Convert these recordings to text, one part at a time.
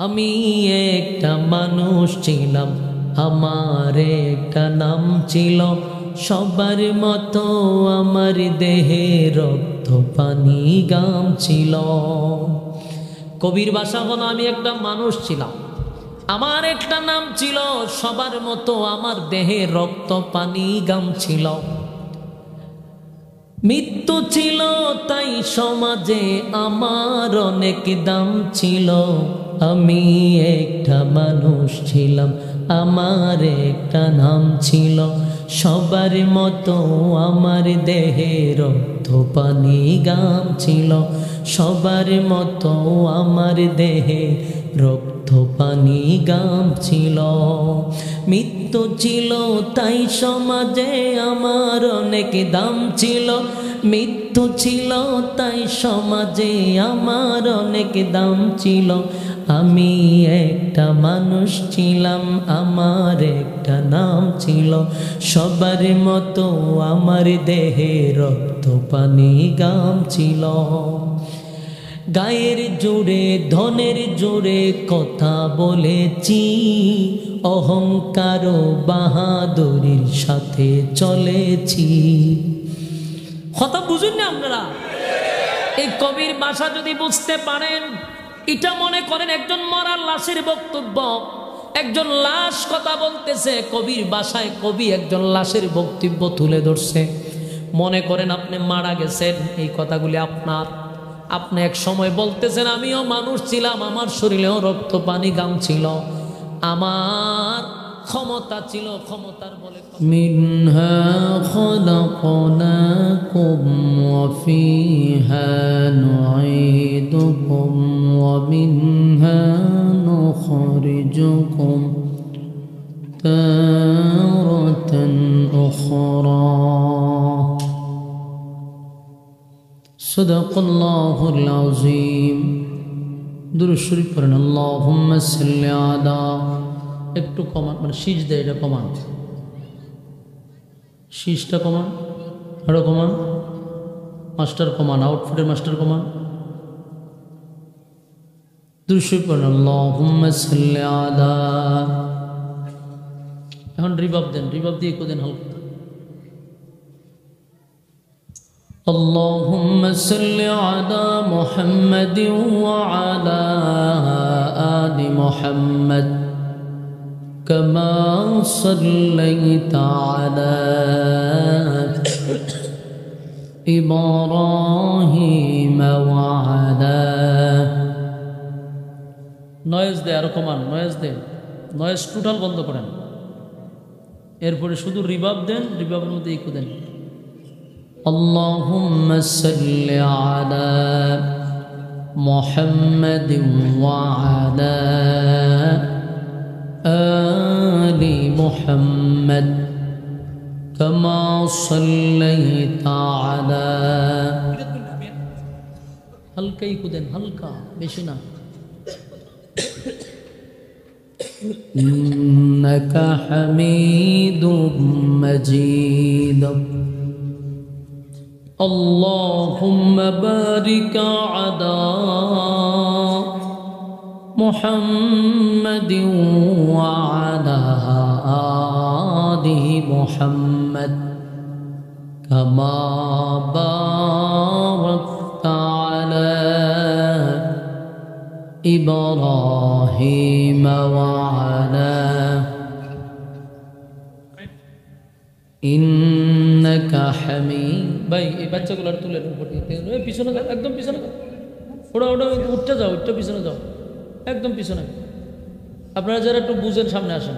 আমি একটা মানুষ ছিলাম, আমার একটা নাম ছিল, সবার মতো আমার দেহে রক্ত পানি গাম ছিল। কবির ভাষা হলো, আমি একটা মানুষ ছিলাম, আমার একটা নাম ছিল, সবার মতো আমার দেহে রক্ত পানি গাম ছিল। মৃত্যু ছিল তাই সমাজে আমার অনেক দাম ছিল। আমি একটা মানুষ ছিলাম, আমার একটা নাম ছিল, সবার মতো আমার দেহে রক্ত পানি গাম ছিল। সবার মতো আমার দেহে রক্ত পানি গাম ছিল। মৃত্যু ছিল তাই সমাজে আমার অনেক দাম ছিল। মৃত্যু ছিল তাই সমাজে আমার অনেক দাম ছিল। আমি একটা মানুষ ছিলাম, আমার একটা নাম ছিল, সবার মতো আমার দেহে রক্ত পানি গাম ছিল। গায়ের জোরে ধনের জোরে কথা বলেছি, অহংকার ও বাহাদুরির সাথে চলেছি। কথা বুঝুন না আপনারা? এই কবির ভাষা যদি বুঝতে পারেন, এটা মনে করেন একজন মরার লাশের বক্তব্য। একজন লাশ কথা বলতেছে কবির ভাষায়, কবি একজন লাশের বক্তব্য তুলে ধরছে। মনে করেন আপনি মারা গেছেন, এই কথাগুলি আপনার। আপনি এক সময় বলতেছেন, আমিও মানুষ ছিলাম, আমার শরীরেও রক্ত পানি গাম ছিল, আমার ক্ষমতা ছিল, ক্ষমতার বলে। মিনহা খলাকনাকুম ওয়া ফিহা নুঈদুকুম ওয়া মিনহা নুখরিজুকুম তারাতান উখরা। সাদাকাল্লাহুল আযীম। দুরূদ শরীফ পড়েন। আল্লাহুম্মা সাল্লি আলা। একটু কমান, মানে শীষ দেয়, এটা কমান, শীষটা কমান, আরো কমান, মাস্টার কমান, আউটফুটের মাস্টার কমান। দুরূদ শরীফ পড়েন। আল্লাহুম্মা সাল্লি আলা। এখন রিভাব দেন, রিভাব দিয়ে কোদেন হালকা। اللهم صل على محمد وعلى آل محمد كما صليت على إبراهيم وعلى নয়েজ দে, আরো কমান, নয়েজ দেন, নয়েজ টোটাল বন্ধ করেন। এরপরে শুধু রিভাব দেন, রিভাবের মধ্যে ইকো দেন। اللهم صل على محمد وعلى آل محمد كما صليت على হালকা ইকুদেন, হালকা, বেশি না। إنك حميد مجيد اللهم بارك على محمد وعلى آل محمد كما باركت على إبراهيم وعلى ইন্নাকা হামিদ। ভাই এই বাচ্চাগুলোর তুলে উপর দিতে পিছনে যাও, একদম পিছনে যাও, ওটা ওটা উঠতে যাও, উঠতে পিছনে যাও, একদম পিছনে। আপনারা যারা একটু বুঝেন সামনে আসেন,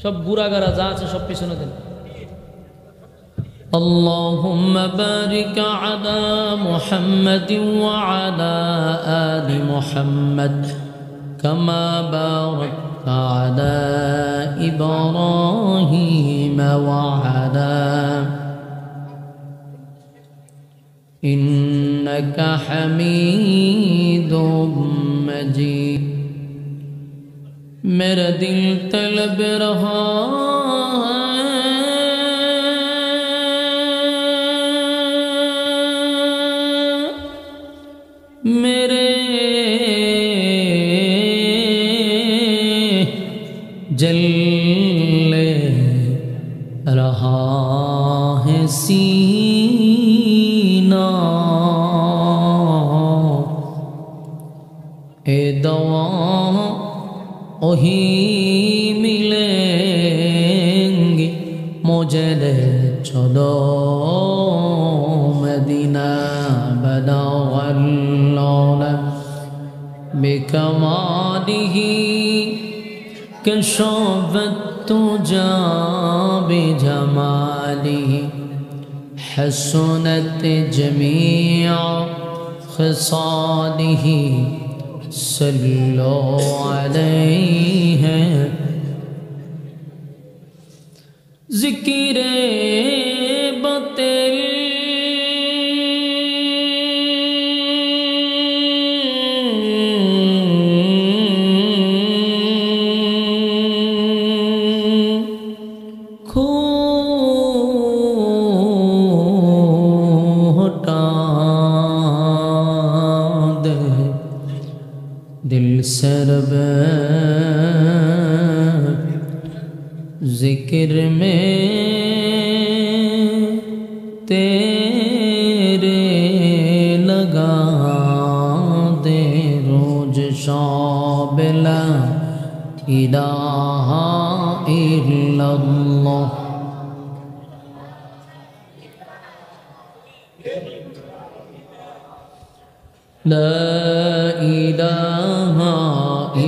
সব বুড়াগারা যা আছে সব পিছনে দেন। আল্লাহুম্মা বারিক আলা মুহাম্মাদিন ওয়া আলা আলি মুহাম্মাদ কামা বারাকতা আলা إبراهيم وعلى إنك حميد مجيد मेरा दिल तलब रहा मेरे जल रहा है सीना ए दवा वही मिलेंगे मुझे ले चलो मदीना बदावल्लौला बिकमालिही कशफत तुजा बिजमालिही हसनत जमीअ खसालिही सल्लो अलैहि ज़िक्र बतिल दिल सरब जिक्र में तेरे लगा दे रोज शाबिला इलाहा इल्लल्लाह ला इलाहा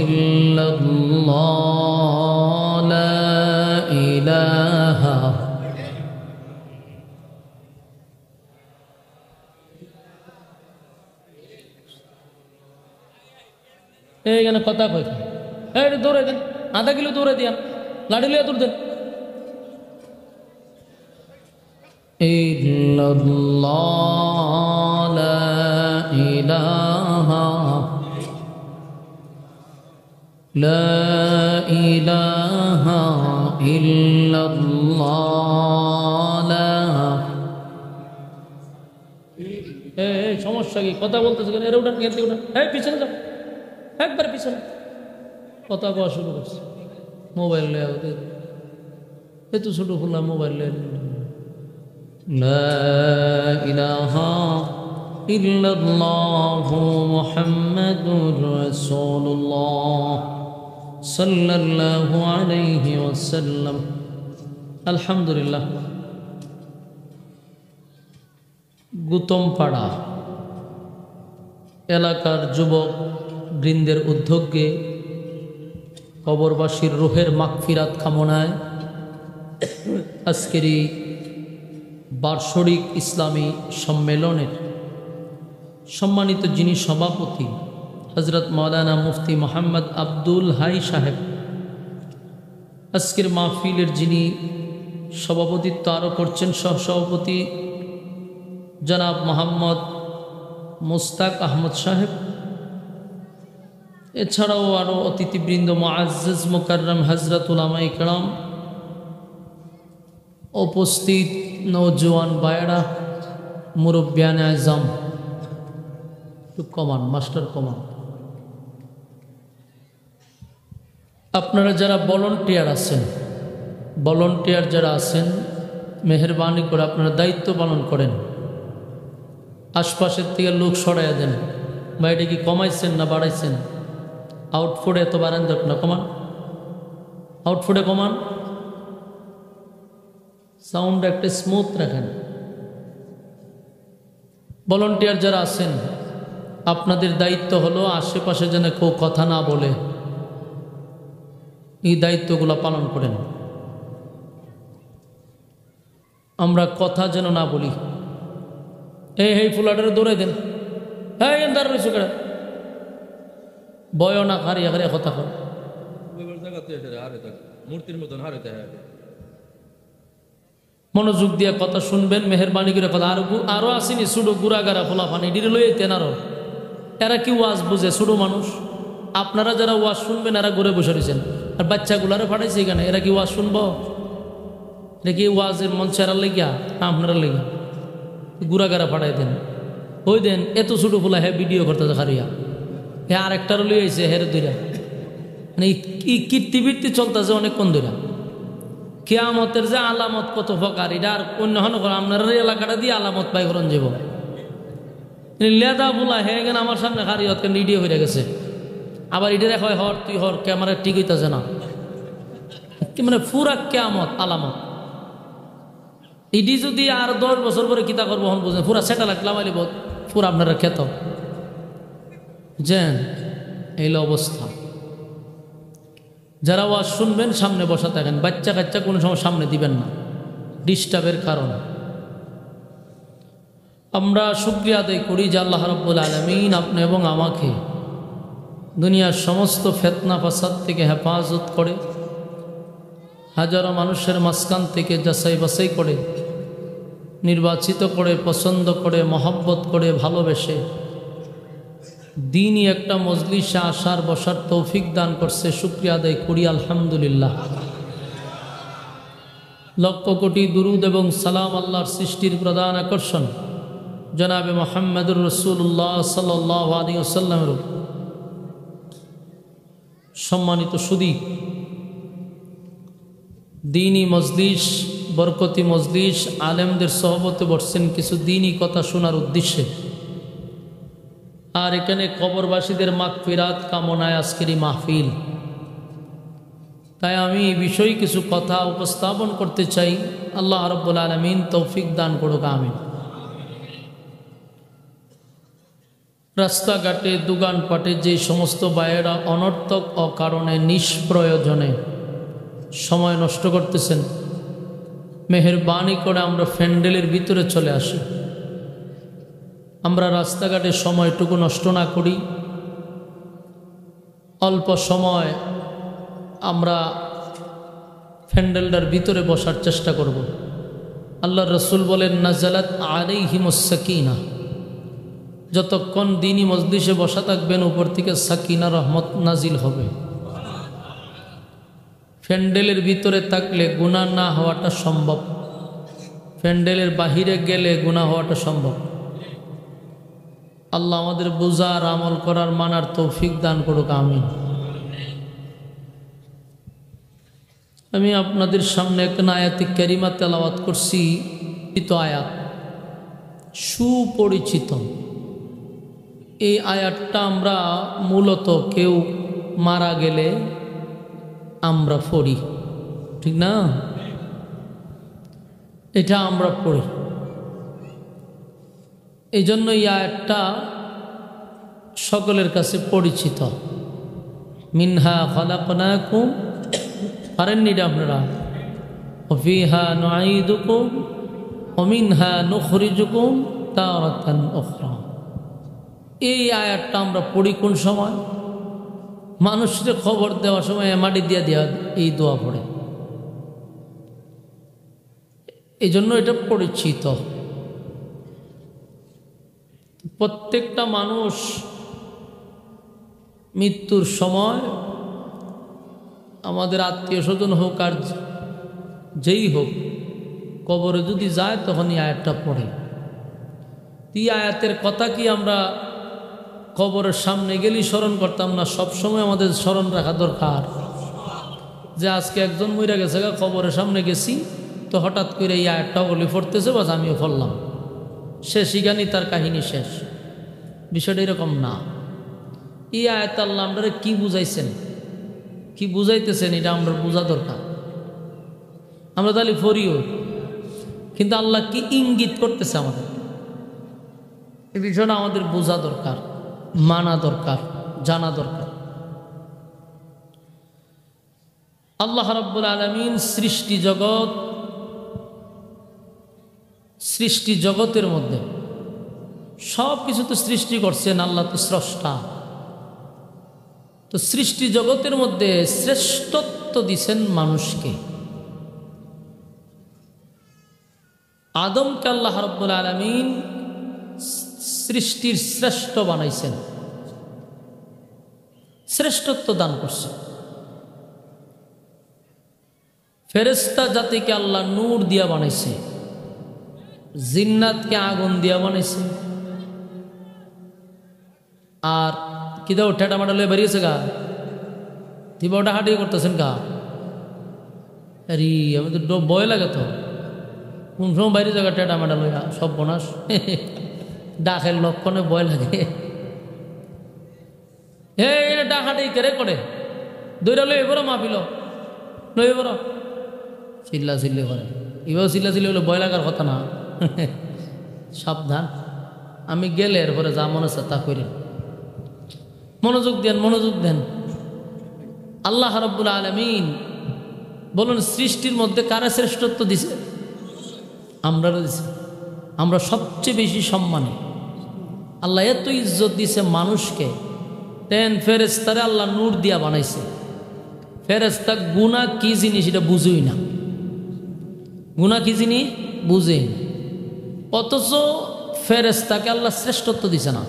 इल्लल्लाह ला इलाहा এইখানে কথা কই এই দৌড়ে দেন আধা কিলো দৌড়ে দিয়া লাড়ি লিয়া দৌড় দেন ইল্লাল্লাহ লা ইলাহা লা ইলাহা ইল্লাল্লাহ লা এই সমস্যা কি কথা বলতেছ কেন এর উঠান গেতে উঠান এই পিছনে যাও একবার পিছনে কথা কওয়া শুরু করছে মোবাইল লয়ে ওদের এত ছোট খোলা মোবাইল লয়ে লা ইলাহা ইল্লাল্লাহু মুহাম্মাদুর রাসূলুল্লাহ সাল্লাল্লাহু আলাইহি ওয়াসাল্লাম আলহামদুলিল্লাহ গুতমপাড়া এলাকার যুবক বৃন্দের উদ্যোগে কবরবাসীর রূহের মাগফিরাত কামনায় আজকের এই বার্ষিক ইসলামী সম্মেলনের সম্মানিত যিনি সভাপতি হযরত মাওলানা মুফতি মোহাম্মদ আব্দুল হাই সাহেব, আজকের মাহফিলের যিনি সভাপতিত্ব আরও করছেন সহসভাপতি জনাব মোহাম্মদ মুস্তাক আহমদ সাহেব, এছাড়াও আরও অতিথিবৃন্দ মুআজ্জাজ মুকাররম হযরত উলামা ইকরাম, উপস্থিত নওজোয়ান ভাইয়েরা, মুরব্বিয়ানে আজম, কমান মাস্টার কমান, আপনারা যারা ভলান্টিয়ার যারা আছেন মেহেরবানি করে আপনারা দায়িত্ব পালন করেন। আশপাশের থেকে লোক সরাইয়া দেন। বা এটা কি কমাইছেন না বাড়াইছেন? আউটফুটে এত বাড়ান দরকার না, কমান, আউটফুটে কমান, সাউন্ড একটা স্মুথ রাখেন। ভলান্টিয়ার যারা আছেন আপনাদের দায়িত্ব হলো আশেপাশে যেন কেউ কথা না বলে, এই দায়িত্বগুলো পালন করেন। আমরা কথা যেন না বলি। এই ফুলাটারে দৌড়াই দেন, হ্যাঁ এন্দার রয়েছে কেড়া বয় না হারিয়া হারিয়া কথা কর, মনোযোগ দিয়ে কথা শুনবেন, মেহেরবানি করে কথা। আরো আসেনি ছোটো গুড়াগাড়া ফোলা ফানি ডিরে লই তেন আরো, এরা কি ওয়াজ বুঝে? ছোটো মানুষ। আপনারা যারা ওয়াজ শুনবেন এরা ঘুরে বসে রয়েছেন, আর বাচ্চাগুলারে ফাটাইছে এখানে, এরা কি ওয়াজ শুনবো? এটা কি ওয়াজের মঞ্চে এরা লেগিয়া না আপনারা লেগিয়া? গুড়াগাড়া ফাটাই দেন, ওই দেন এত ছোটো ফোলা হ্যাঁ ভিডিও করতে হারিয়া, হ্যাঁ আরেকটারও লই আইছে হেরে দুইরা, মানে এই কীর্তিবৃত্তি চলতেছে অনেকক্ষণ ধরে। কিয়ামতের যে আলামত কত প্রকার, এটা আর অন্য হন আপনার এলাকাটা দিয়ে আলামত পাই করন যাব লেদা বোলা হয়ে গেন আমার সামনে হারিয়ত রেডিও হয়ে গেছে। আবার এটা হয় হর তুই হর ক্যামেরা ঠিক হইতেছে না, মানে পুরা কিয়ামত আলামত। এটি যদি আর 10 বছর পরে কিতা করবো হন বুঝেন, পুরা স্যাটেলাইট লামাইলে পুরা আপনারা খেত যেন এই অবস্থা। যারা ওয়াজ শুনবেন সামনে বসা থাকেন, বাচ্চা কাচ্চা কোনো সময় সামনে দিবেন না, ডিস্টার্বের কারণ। আমরা শুকরিয়া আদায় করি যে আল্লাহ রাব্বুল আলামিন আপনি এবং আমাকে দুনিয়ার সমস্ত ফিতনা ফাসাদ থেকে হেফাজত করে, হাজারো মানুষের মাঝখান থেকে যাচাই বাছাই করে, নির্বাচিত করে, পছন্দ করে, মহব্বত করে, ভালোবেসে দিনই একটা মজলিসে আসার বসার তৌফিক দান করছে। শুকরিয়া আদায় করি আলহামদুলিল্লাহ। লক্ষ কোটি দুরুদ এবং সালাম আল্লাহর সৃষ্টির প্রধান আকর্ষণ জনাবে মুহাম্মদুর রাসূলুল্লাহ সাল্লাল্লাহু আলাইহি ওয়াসাল্লামের সম্মানিত সুদী দিনী মজলিস, বরকতি মজলিস, আলেমদের সহবতে বসছেন কিছু দিনী কথা শোনার উদ্দেশ্যে। আর এখানে কবরবাসীদের মাগফিরাত কামনায় আজকের এই মাহফিল। তাই আমি এই বিষয়ে কিছু কথা উপস্থাপন করতে চাই। আল্লাহ রাব্বুল আলামিন তৌফিক দান করুক, আমিন। রাস্তাঘাটে দোকানপাটে যে সমস্ত ভাইয়েরা অনর্থক অকারণে নিষ্প্রয়োজনে সময় নষ্ট করতেছেন, মেহেরবানি করে আমরা প্যান্ডেলের ভিতরে চলে আসি। আমরা রাস্তাঘাটে সময়টুকু নষ্ট না করি, অল্প সময় আমরা প্যান্ডেলটার ভিতরে বসার চেষ্টা করব। আল্লাহর রাসূল বলেন নাজালাত আলাইহিমুস সাকিনাহ, যতক্ষণ দিনী মজলিসে বসা থাকবেন উপর থেকে সাকিনা রহমত নাজিল হবে। প্যান্ডেলের ভিতরে থাকলে গুনাহ না হওয়াটা সম্ভব, প্যান্ডেলের বাহিরে গেলে গুনাহ হওয়াটা সম্ভব। আল্লাহ আমাদের বুঝার, আমল করার, মানার তৌফিক দান করুক, আমিন। আমি আপনাদের সামনে এক আয়াতে কারিমা তেলাওয়াত করছি, আয়াত সুপরিচিত। এই আয়াতটা আমরা মূলত কেউ মারা গেলে আমরা পড়ি, ঠিক না? এটা আমরা পড়ি। এই জন্য এই আয়াতটা সকলের কাছে পরিচিত। মিনহা খালাকনাকুম, পারেননি এটা আপনারা? ওয়াফিহা নুঈদুকুম ওয়া মিনহা নুখরিজুকুম তারাতান উখরা। এই আয়াতটা আমরা পড়ি কোন সময়? মানুষকে খবর দেওয়ার সময় মাটি দিয়া দিয়া এই দোয়া পড়ে। এই জন্য এটা পরিচিত। প্রত্যেকটা মানুষ মৃত্যুর সময়, আমাদের আত্মীয় স্বজন হোক আর যেই হোক, কবরে যদি যায় তখন এই আয়াতটা পড়ে। এই আয়াতের কথা কি আমরা কবরের সামনে গেলেই স্মরণ করতাম না? সবসময় আমাদের স্মরণ রাখা দরকার যে আজকে একজন মইরা গেছে, কবরের সামনে গেছি, তো হঠাৎ করে এই আয়াতটা বলে পড়তেছে, বাস আমিও পড়লাম, সে শিখানি তার কাহিনী শেষ। বিষয়টা এরকম না। এই আয়াত আল্লাহ আমরা কি বুঝাইছেন, কি বুঝাইতেছেন, এটা আমরা বোঝা দরকার। আমরা তাহলে পড়িও, কিন্তু আল্লাহ কি ইঙ্গিত করতেছে আমাদের, এই বিষয়টা আমাদের বোঝা দরকার, মানা দরকার, জানা দরকার। আল্লাহ রাব্বুল আলামিন সৃষ্টি জগতের মধ্যে সব কিছু তো সৃষ্টি করছেন, আল্লাহ তো স্রষ্টা। তো সৃষ্টি জগতের মধ্যে শ্রেষ্ঠত্ব দিছেন মানুষকে। আদমকে আল্লাহ রাব্বুল আলামিন সৃষ্টির শ্রেষ্ঠ বানাইছেন, শ্রেষ্ঠত্ব দান করছেন। ফেরেশতা জাতিকে আল্লাহ নূর দিয়া বানাইছে, জিন্নাতকে আগুন দিয়া বানাইছে। আর কি দাও ঠেটা মাটা লয়ে বেরিয়েছে গা, তুই ওটা হাঁটিয়ে করতেছেন কা? আরে আমি তো ভয় লাগে তো, কোন সময় বাইরে জায়গা টেটা মেটা লইয়া সব বনাস ডাকের লক্ষণে ভয় লাগে। এটা ডাক হাঁটি কেড়ে করে দৈরা লই এবারও মাপিল লই এবারও চিল্লা চিল্লি করে, এবার চিল্লা চিল্লি হলে ভয় লাগার কথা না। সাবধান, আমি গেলে এরপরে যা মনে হচ্ছে তা করি। মনোযোগ দেন, মনোযোগ দেন। আল্লাহ রাব্বুল আলামিন বলুন সৃষ্টির মধ্যে কারা শ্রেষ্ঠত্ব দিছে? আমরাও দিছে। আমরা সবচেয়ে বেশি সম্মানী। আল্লাহ এত ইজ্জত দিছে মানুষকে, দেন ফেরেশতারে আল্লাহ নূর দিয়া বানাইছে। ফেরেশতা গুনাহ কি জিনিস এটা বুঝুই না, গুনাহ কি জিনিস বুঝেই না, অথচ ফেরেশতাকে আল্লাহ শ্রেষ্ঠত্ব দিছে না।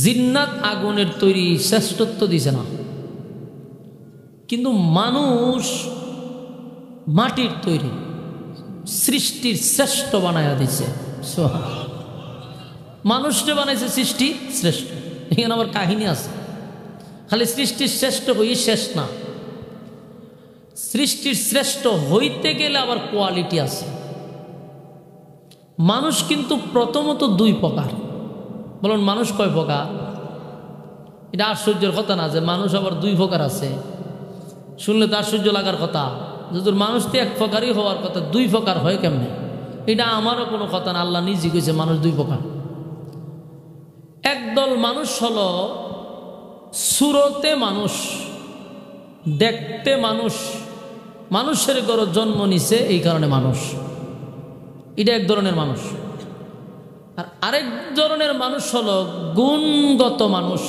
জিন্নাত আগুনের তৈরি, শ্রেষ্ঠত্ব দিছে না। কিন্তু মানুষ মাটির তৈরি, সৃষ্টির শ্রেষ্ঠ বানায়া দিছে। মানুষকে বানাইছে সৃষ্টি শ্রেষ্ঠ। এখানে আবার কাহিনী আছে, খালি সৃষ্টির শ্রেষ্ঠ হই শেষ না, সৃষ্টির শ্রেষ্ঠ হইতে গেলে আবার কোয়ালিটি আছে। মানুষ কিন্তু প্রথমত দুই প্রকার। বলুন মানুষ কয় প্রকার? এটা আশ্চর্যের কথা না যে মানুষ আবার দুই প্রকার আছে, শুনলে তো আশ্চর্য লাগার কথা। যদি মানুষ তো এক প্রকারই হওয়ার কথা, দুই প্রকার হয় কেমনে? এটা আমারও কোনো কথা না, আল্লাহ নিজে কইছে মানুষ দুই প্রকার। একদল মানুষ হলো সুরতে মানুষ, দেখতে মানুষ, মানুষের ঘরে জন্ম নিছে এই কারণে মানুষ, এটা এক ধরনের মানুষ। আর আরেক ধরনের মানুষ হলো গুণগত মানুষ।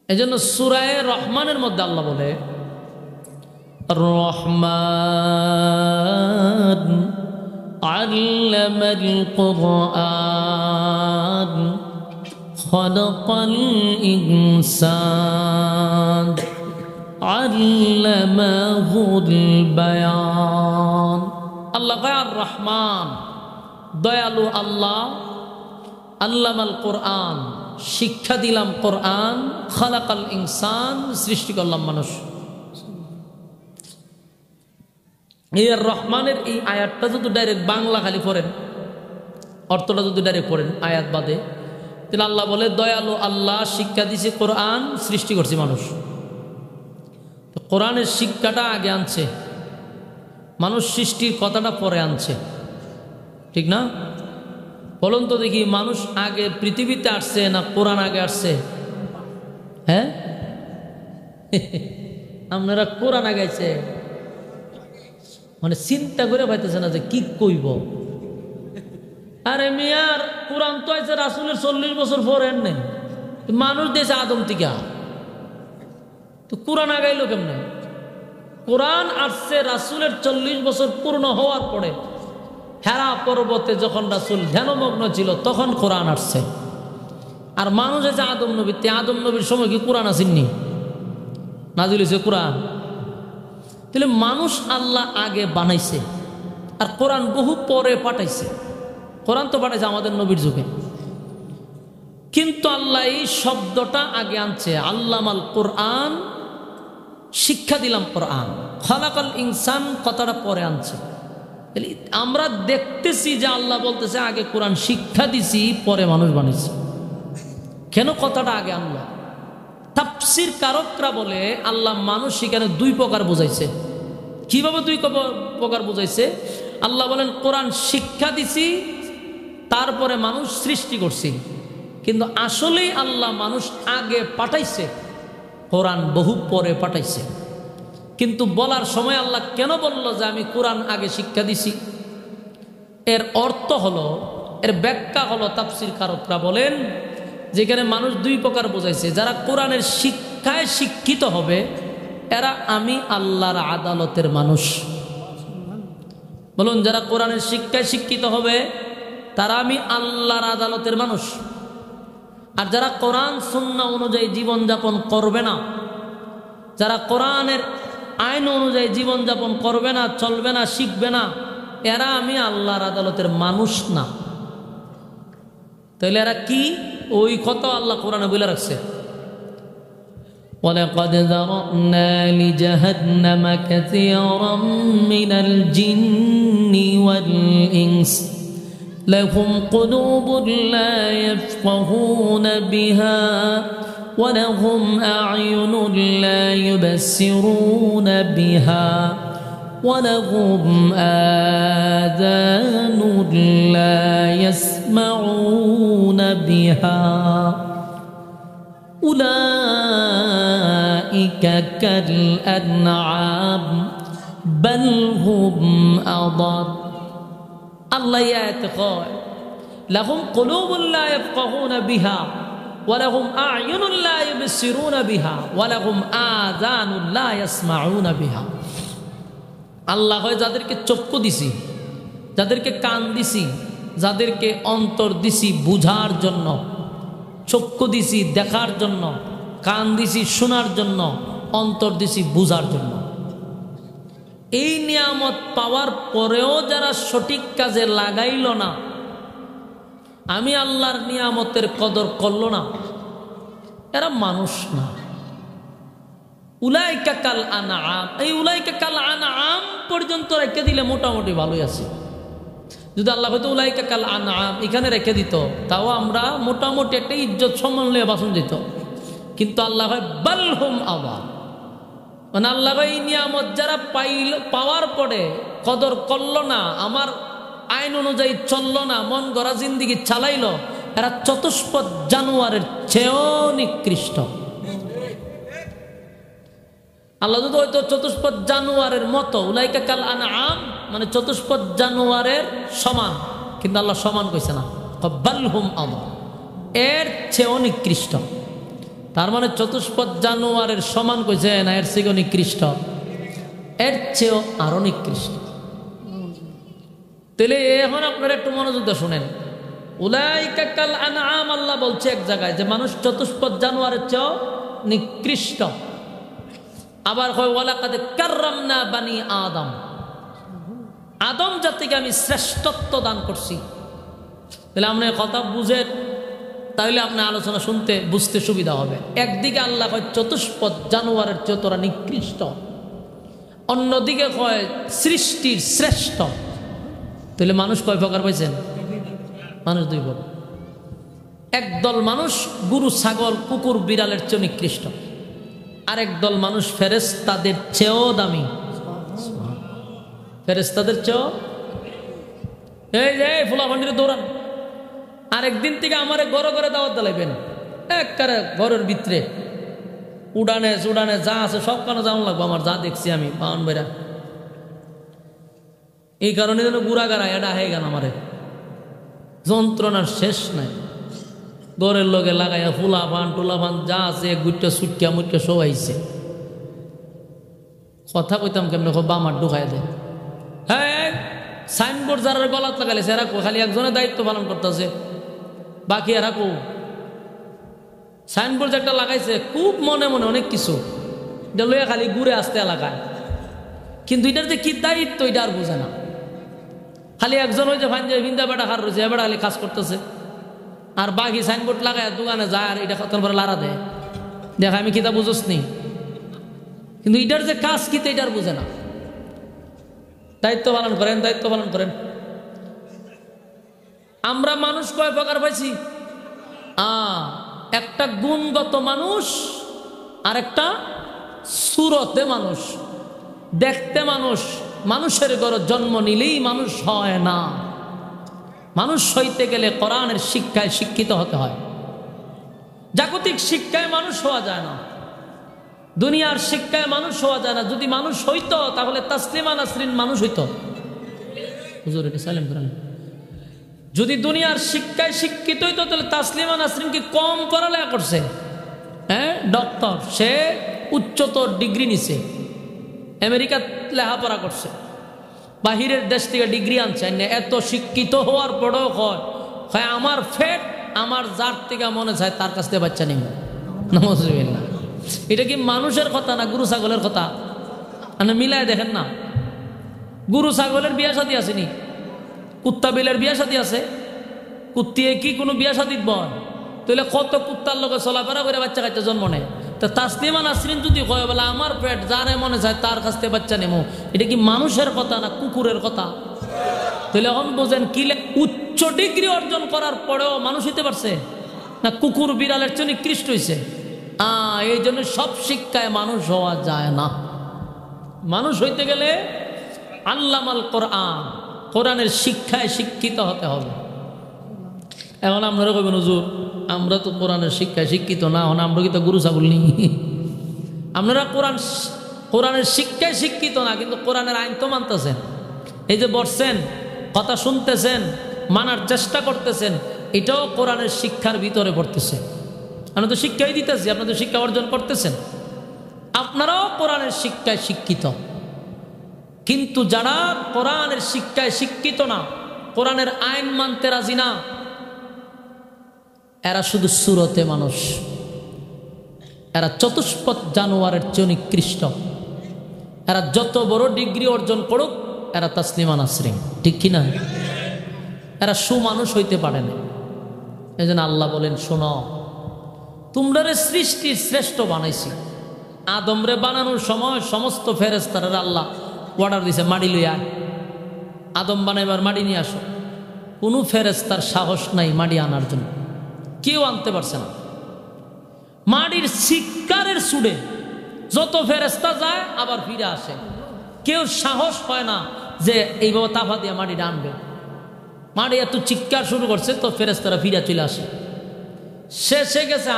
এজন্য সূরা রহমানের মধ্যে আল্লাহ বলে রহমান আল্লামাল কুরআন খালাকাল ইনসান আল্লামাহুল বায়ান। আল্লাহ আর রহমান দয়ালু আল্লাহ, আল্লামাল কোরআন শিক্ষা দিলাম কোরআন, খালাকাল ইনসান সৃষ্টি করলাম মানুষ। এই রহমানের এই আয়াতটা যদি ডাইরেক্ট বাংলা খালি পড়েন, অর্থটা যদি ডাইরেক্ট পড়েন আয়াত বাদে, তাহলে আল্লাহ বলে দয়ালু আল্লাহ শিক্ষা দিছে কোরআন, সৃষ্টি করছে মানুষ। কোরআনের শিক্ষাটা আগে আনছে, মানুষ সৃষ্টির কথাটা পরে আনছে, ঠিক না? বলুন তো দেখি, মানুষ আগে পৃথিবীতে আসছে না কোরআন আগে আসছে? হ্যাঁ, আপনারা কোরআন আগে আইছে মানে চিন্তা করে পাইতেছে না যে কি কইব। আরে মিয়ার কোরআন তো আছে রাসূলের 40 বছর পরে নেই, মানুষ দেশে আদম থেকে, তো কোরআন আগাইলো কেমনে? কোরআন আসছে রাসূলের 40 বছর পূর্ণ হওয়ার পরে, হেরা পর্বতে যখন রাসূল ধ্যানমগ্ন ছিল তখন কোরআন আসছে। আর মানুষ আছে আদম নবী, আদম নবীর সময় কি কোরআন আসেননি? নাজিল হয়েছে কোরআন। তাহলে মানুষ আল্লাহ আগে বানাইছে আর কোরআন বহু পরে পাঠাইছে। কোরআন তো পাঠাইছে আমাদের নবীর যুগে, কিন্তু আল্লাহ এই শব্দটা আগে আনছে, আল্লামাল কোরআন শিক্ষা দিলাম কোরআন, খালাকাল ইনসান কথাটা পরে আনছে। আমরা দেখতেছি যে আল্লাহ বলতেছে আগে কোরআন শিক্ষা দিছি পরে মানুষ বানিয়েছে। কেন কথাটা আগে আনলো? তাফসীর কারকরা বলে আল্লাহ মানুষ সেখানে দুই প্রকার বুঝাইছে। কিভাবে দুই প্রকার বুঝাইছে? আল্লাহ বলেন কোরআন শিক্ষা দিছি তারপরে মানুষ সৃষ্টি করছি, কিন্তু আসলেই আল্লাহ মানুষ আগে পাঠাইছে, কোরআন বহু পরে পাঠাইছে। কিন্তু বলার সময় আল্লাহ কেন বলল যে আমি কোরআন আগে শিক্ষা দিছি? এর অর্থ হলো, এর ব্যাখ্যা হলো, তাফসীর কারকরা বলেন যেখানে মানুষ দুই প্রকার বোঝাইছে। যারা কোরআনের শিক্ষায় শিক্ষিত হবে এরা আমি আল্লাহর আদালতের মানুষ। বলুন, যারা কোরআনের শিক্ষায় শিক্ষিত হবে তারা আমি আল্লাহর আদালতের মানুষ। আর যারা কোরআন সুন্নাহ অনুযায়ী জীবনযাপন করবে না, যারা কোরআনের আইন অনুযায়ী জীবনযাপন করবে না, চলবে না, শিখবে না, এরা আমি আল্লাহর আদালতের মানুষ না। তাহলে এরা কি? ওই কথা আল্লাহ কোরআনে বলে রাখছে, ولقد ذرأنا لجهنم كثيرا من الجن والإنس لهم قلوب لا يفقهون بها ولهم أعين لا يبصرون بها ولهم آذان لا يسمعون بها أولئك كالأنعام بل هم أضل الله يتقال لهم قلوب لا يفقهون بها ولهم أعين لا يبصرون بها ولهم آذان لا يسمعون بها আল্লাহ হয় যাদেরকে চক্ষু দিছি, যাদেরকে কান দিছি, যাদেরকে অন্তর দিছি বুঝার জন্য, চক্ষু দিছি দেখার জন্য, কান দিছি শোনার জন্য, অন্তর দিছি বুঝার জন্য। এই নিয়ামত পাওয়ার পরেও যারা সঠিক কাজে লাগাইল না, আমি আল্লাহর নিয়ামতের কদর করল না, এরা মানুষ না। উলাইকা কাল আনআম, এই উলাইকা কাল আনআম পর্যন্ত রেখে দিলে মোটামুটি ভালোই আছে। যদি আল্লাহ হয়তো উলাইকা কাল আনআম এখানে রেখে দিত, তাও আমরা মোটামুটি একটা ইজ্জত সম্মান লিয়ে বাসন দিত। কিন্তু আল্লাহ হয় বাল হুম আযাল, মানে আল্লাহ এই নিয়ামত যারা পাওয়ার পরে কদর করল না, আমার আইন অনুযায়ী চলল না, মন গড়া জিন্দিগি চালাইল, এরা চতুষ্পদ জানোয়ারের চেয়েও নিকৃষ্ট। আল্লাহ যদি হয়তো চতুষ্পদ জানোয়ারের মতো, উলাইকা কাল আনআম মানে চতুষ্পদ জানোয়ারের সমান, কিন্তু আল্লাহ সমান কইছে না, বাল হুম আযাল, এর চেয়েও নিকৃষ্ট। তার মানে চতুষ্পদ জানোয়ারের সমান কইছে না, এর চেয়েও নিকৃষ্ট, এর চেয়েও আরো নিকৃষ্ট। তাহলে এখন আপনারা একটু মনোযোগ দিয়ে শুনেন, উলাইকা কাল আনআম আল্লাহ বলছে এক জায়গায় যে মানুষ চতুষ্পদ জানোয়ারের চেয়েও নিকৃষ্ট। আবার হয় ওয়ালাকাদ কাররামনা বানি আদম, আদম জাতিকে আমি শ্রেষ্ঠত্ব দান করছি। তাহলে আপনি কথা বুঝেন, তাহলে আপনার আলোচনা শুনতে বুঝতে সুবিধা হবে। একদিকে আল্লাহ কয় চতুষ্পদ জানোয়ারের চেয়ে তোরা নিকৃষ্ট, অন্যদিকে কয় সৃষ্টির শ্রেষ্ঠ। তাহলে মানুষ কয় প্রকার পাইছেন? মানুষ দুই প্রকার। একদল মানুষ গরু ছাগল কুকুর বিড়ালের চেয়ে নিকৃষ্ট, আরেক দল মানুষ ফেরেশতাদের চেয়েও দামি, ফেরেশতাদের চেয়েও। এই যে ফুলা ভান্ডিরে দৌড়ান, আরেকদিন থেকে আমার ঘরে ঘরে দাওয়াত দিলাইবেন, একবারে ঘরের ভিতরে উড়ানে চুড়ানে যা আছে সব কানে যাওয়ান লাগবো আমার, যা দেখছি আমি পাওয়ান বেড়া। এই কারণে যেন গুড়া গাড়া এটা হয়ে গেল, আমারে যন্ত্রণার শেষ নাই। দরের লগে লাগাইয়া ফুলা ফান টুলা ফান যা আছে গুটটা সুটকিয়া মুটকিয়া সবাইছে। কথা কইতাম কেমন বামার ঢুকাই দেয়। হ্যাঁ, সাইনবোর্ড যারা গলাত লাগাইছে এরা খালি একজনের দায়িত্ব পালন করতেছে, বাকি এরা কো সাইনবোর্ড একটা লাগাইছে খুব মনে মনে অনেক কিছু, এটা লইয়া খালি ঘুরে আসতে এলাকায়, কিন্তু এটার যে কি দায়িত্ব এটা আর বোঝে না। খালি একজন হয়েছে ফাইন ভিন্দা বেটা খার রয়েছে, এবার খালি কাজ করতেছে, আর বাকি সাইনবোর্ড লাগায় দোকানে যায় আর এটা কত করে লাড়া দেয়, দেখা আমি কিতা বুঝোস নি, কিন্তু এটার যে কাজ কি এটার বুঝে না। দায়িত্ব পালন করেন, দায়িত্ব পালন করেন। আমরা মানুষ কয় প্রকার পাইছি? একটা গুণগত মানুষ, আর একটা সুরতে মানুষ, দেখতে মানুষ। মানুষের ঘরে জন্ম নিলেই মানুষ হয় না, মানুষ হইতে গেলে কোরআনের শিক্ষায় শিক্ষিত হতে হয়। জাগতিক শিক্ষায় মানুষ হওয়া যায় না, দুনিয়ার শিক্ষায় মানুষ হওয়া যায় না। যদি মানুষ হইতো তাহলে তাসলিমা নাসরিন মানুষ হইতো। হুজুর এটা সালাম করেন। যদি দুনিয়ার শিক্ষায় শিক্ষিত হইতো তাহলে তাসলিমা নাসরিন কি কম পড়ালেখা করছে? হ্যাঁ, ডক্টর, সে উচ্চতর ডিগ্রি নিছে, আমেরিকা লেখাপড়া করছে, বাহিরের দেশ থেকে ডিগ্রি আনছে। এত শিক্ষিত হওয়ার পরেও হয় আমার ফেট আমার যার থেকে মনে চায় তার কাছ থেকে বাচ্চা নেই। নাউযুবিল্লাহ। এটা কি মানুষের কথা না গরু ছাগলের কথা? মিলায় দেখেন না, গরু ছাগলের বিয়া শাদী আসেনি, কুত্তা বিলের বিয়া শাদী আছে। কুত্তিয়ে কি কোনো বিয়া শাদী বল? তাহলে কত কুত্তার লোকে চলাফেরা করে বাচ্চা কাচ্চা জন্ম নেয়। তা তাসলিমা নাসরিন যদি কয় বলে আমার পেট যারে মনে চায় তার কাছ থেকে বাচ্চা নেবো, এটা কি মানুষের কথা না কুকুরের কথা? তাহলে এখন বোঝেন কি উচ্চ ডিগ্রি অর্জন করার পরেও মানুষ হইতে পারছে না কুকুর বিড়ালের চেয়ে নিকৃষ্ট হয়েছে? এই জন্য সব শিক্ষায় মানুষ হওয়া যায় না। মানুষ হইতে গেলে আল্লামাল কোরআন, কোরআনের শিক্ষায় শিক্ষিত হতে হবে। এখন আপনারা কইবেন হুজুর আমরা তো কোরআনের শিক্ষায় শিক্ষিত না, এখন আমরা কি তো গুরু ছাগল নি? আপনারা কোরআনের শিক্ষায় শিক্ষিত না, কিন্তু কোরআনের আইন তো মানতেছেন। এই যে বসছেন, কথা শুনতেছেন, মানার চেষ্টা করতেছেন, এটাও কোরআনের শিক্ষার ভিতরে পড়তেছে। আমরা তো শিক্ষাই দিতেছি, আপনারা তো শিক্ষা অর্জন করতেছেন, আপনারাও কোরআনের শিক্ষায় শিক্ষিত। কিন্তু যারা কোরআনের শিক্ষায় শিক্ষিত না, কোরআনের আইন মানতে রাজি না, এরা শুধু সুরতে মানুষ, এরা চতুষ্পদ জানোয়ারের চেয়ে নিকৃষ্ট। এরা যত বড় ডিগ্রি অর্জন করুক, এরা তাসলিমা নাসরিন, ঠিক কিনা? এরা সুমানুষ হইতে পারে না। এই জন্য আল্লাহ বলেন, শোনো, তোমরা সৃষ্টির শ্রেষ্ঠ বানাইছি। আদমরে বানানোর সময় সমস্ত ফেরেশতারা আল্লাহ অর্ডার দিছে, মাটি লইয়া আদম বানাইবার মাটি নিয়ে আসো। কোনো ফেরেশতার সাহস নাই মাটি আনার জন্য, কেউ আনতে পারছে না। মাটির শিকারের সুড়ে যত ফেরেশতা যায় আবার ফিরে আসে, কেউ সাহস হয় না যে এইভাবে তাফা দিয়ে মাটিটা আনবে। মাটি এত চিৎকার শুরু করছে তো ফেরেশতারা ফিরে চলে আসে। শেষে গেছে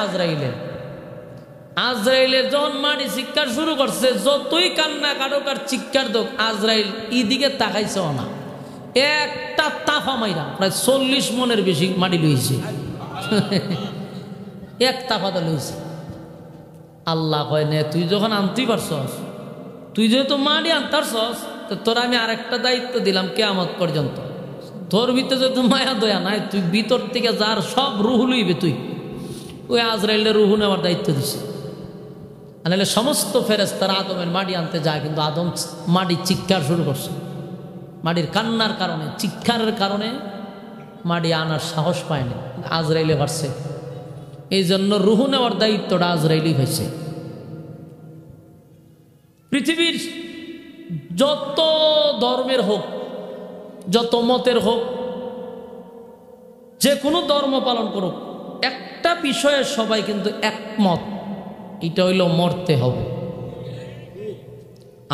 আজরাইলের যখন মাটি চিৎকার শুরু করছে, যতই কান্না কাটুক আর চিৎকার দোক, আজরাইল ইদিকে তাকাইছে না। একটা তাফা মাইরা প্রায় 40 মনের বেশি মাটি লইছে, এক তাফাতে লইছে। আল্লাহ কয় নে, তুই যখন আনতেই পারছস, তুই যেহেতু মাটি আনতারছস, তো তোর আমি আরেকটা দায়িত্ব দিলাম কিয়ামত পর্যন্ত। তোর ভিতরে যেহেতু মায়া দয়া নাই, তুই ভিতর থেকে যার সব রুহ লইবে, তুই ওই আজরাইলের রুহ নেওয়ার দায়িত্ব দিছে। নাহলে সমস্ত ফেরেশতারা আদমের মাটি আনতে যায়, কিন্তু আদম মাটি চিৎকার শুরু করছে। মাটির কান্নার কারণে, চিৎকারের কারণে মাটি আনার সাহস পায়নি, আজরাইলে পারছে। এই জন্য রুহ নেওয়ার দায়িত্বটা আজরাইলই হয়েছে। পৃথিবীর যত ধর্মের হোক, যত মতের হোক, যে কোনো ধর্ম পালন করুক, একটা বিষয়ে সবাই কিন্তু একমত, এটা হইল মরতে হবে।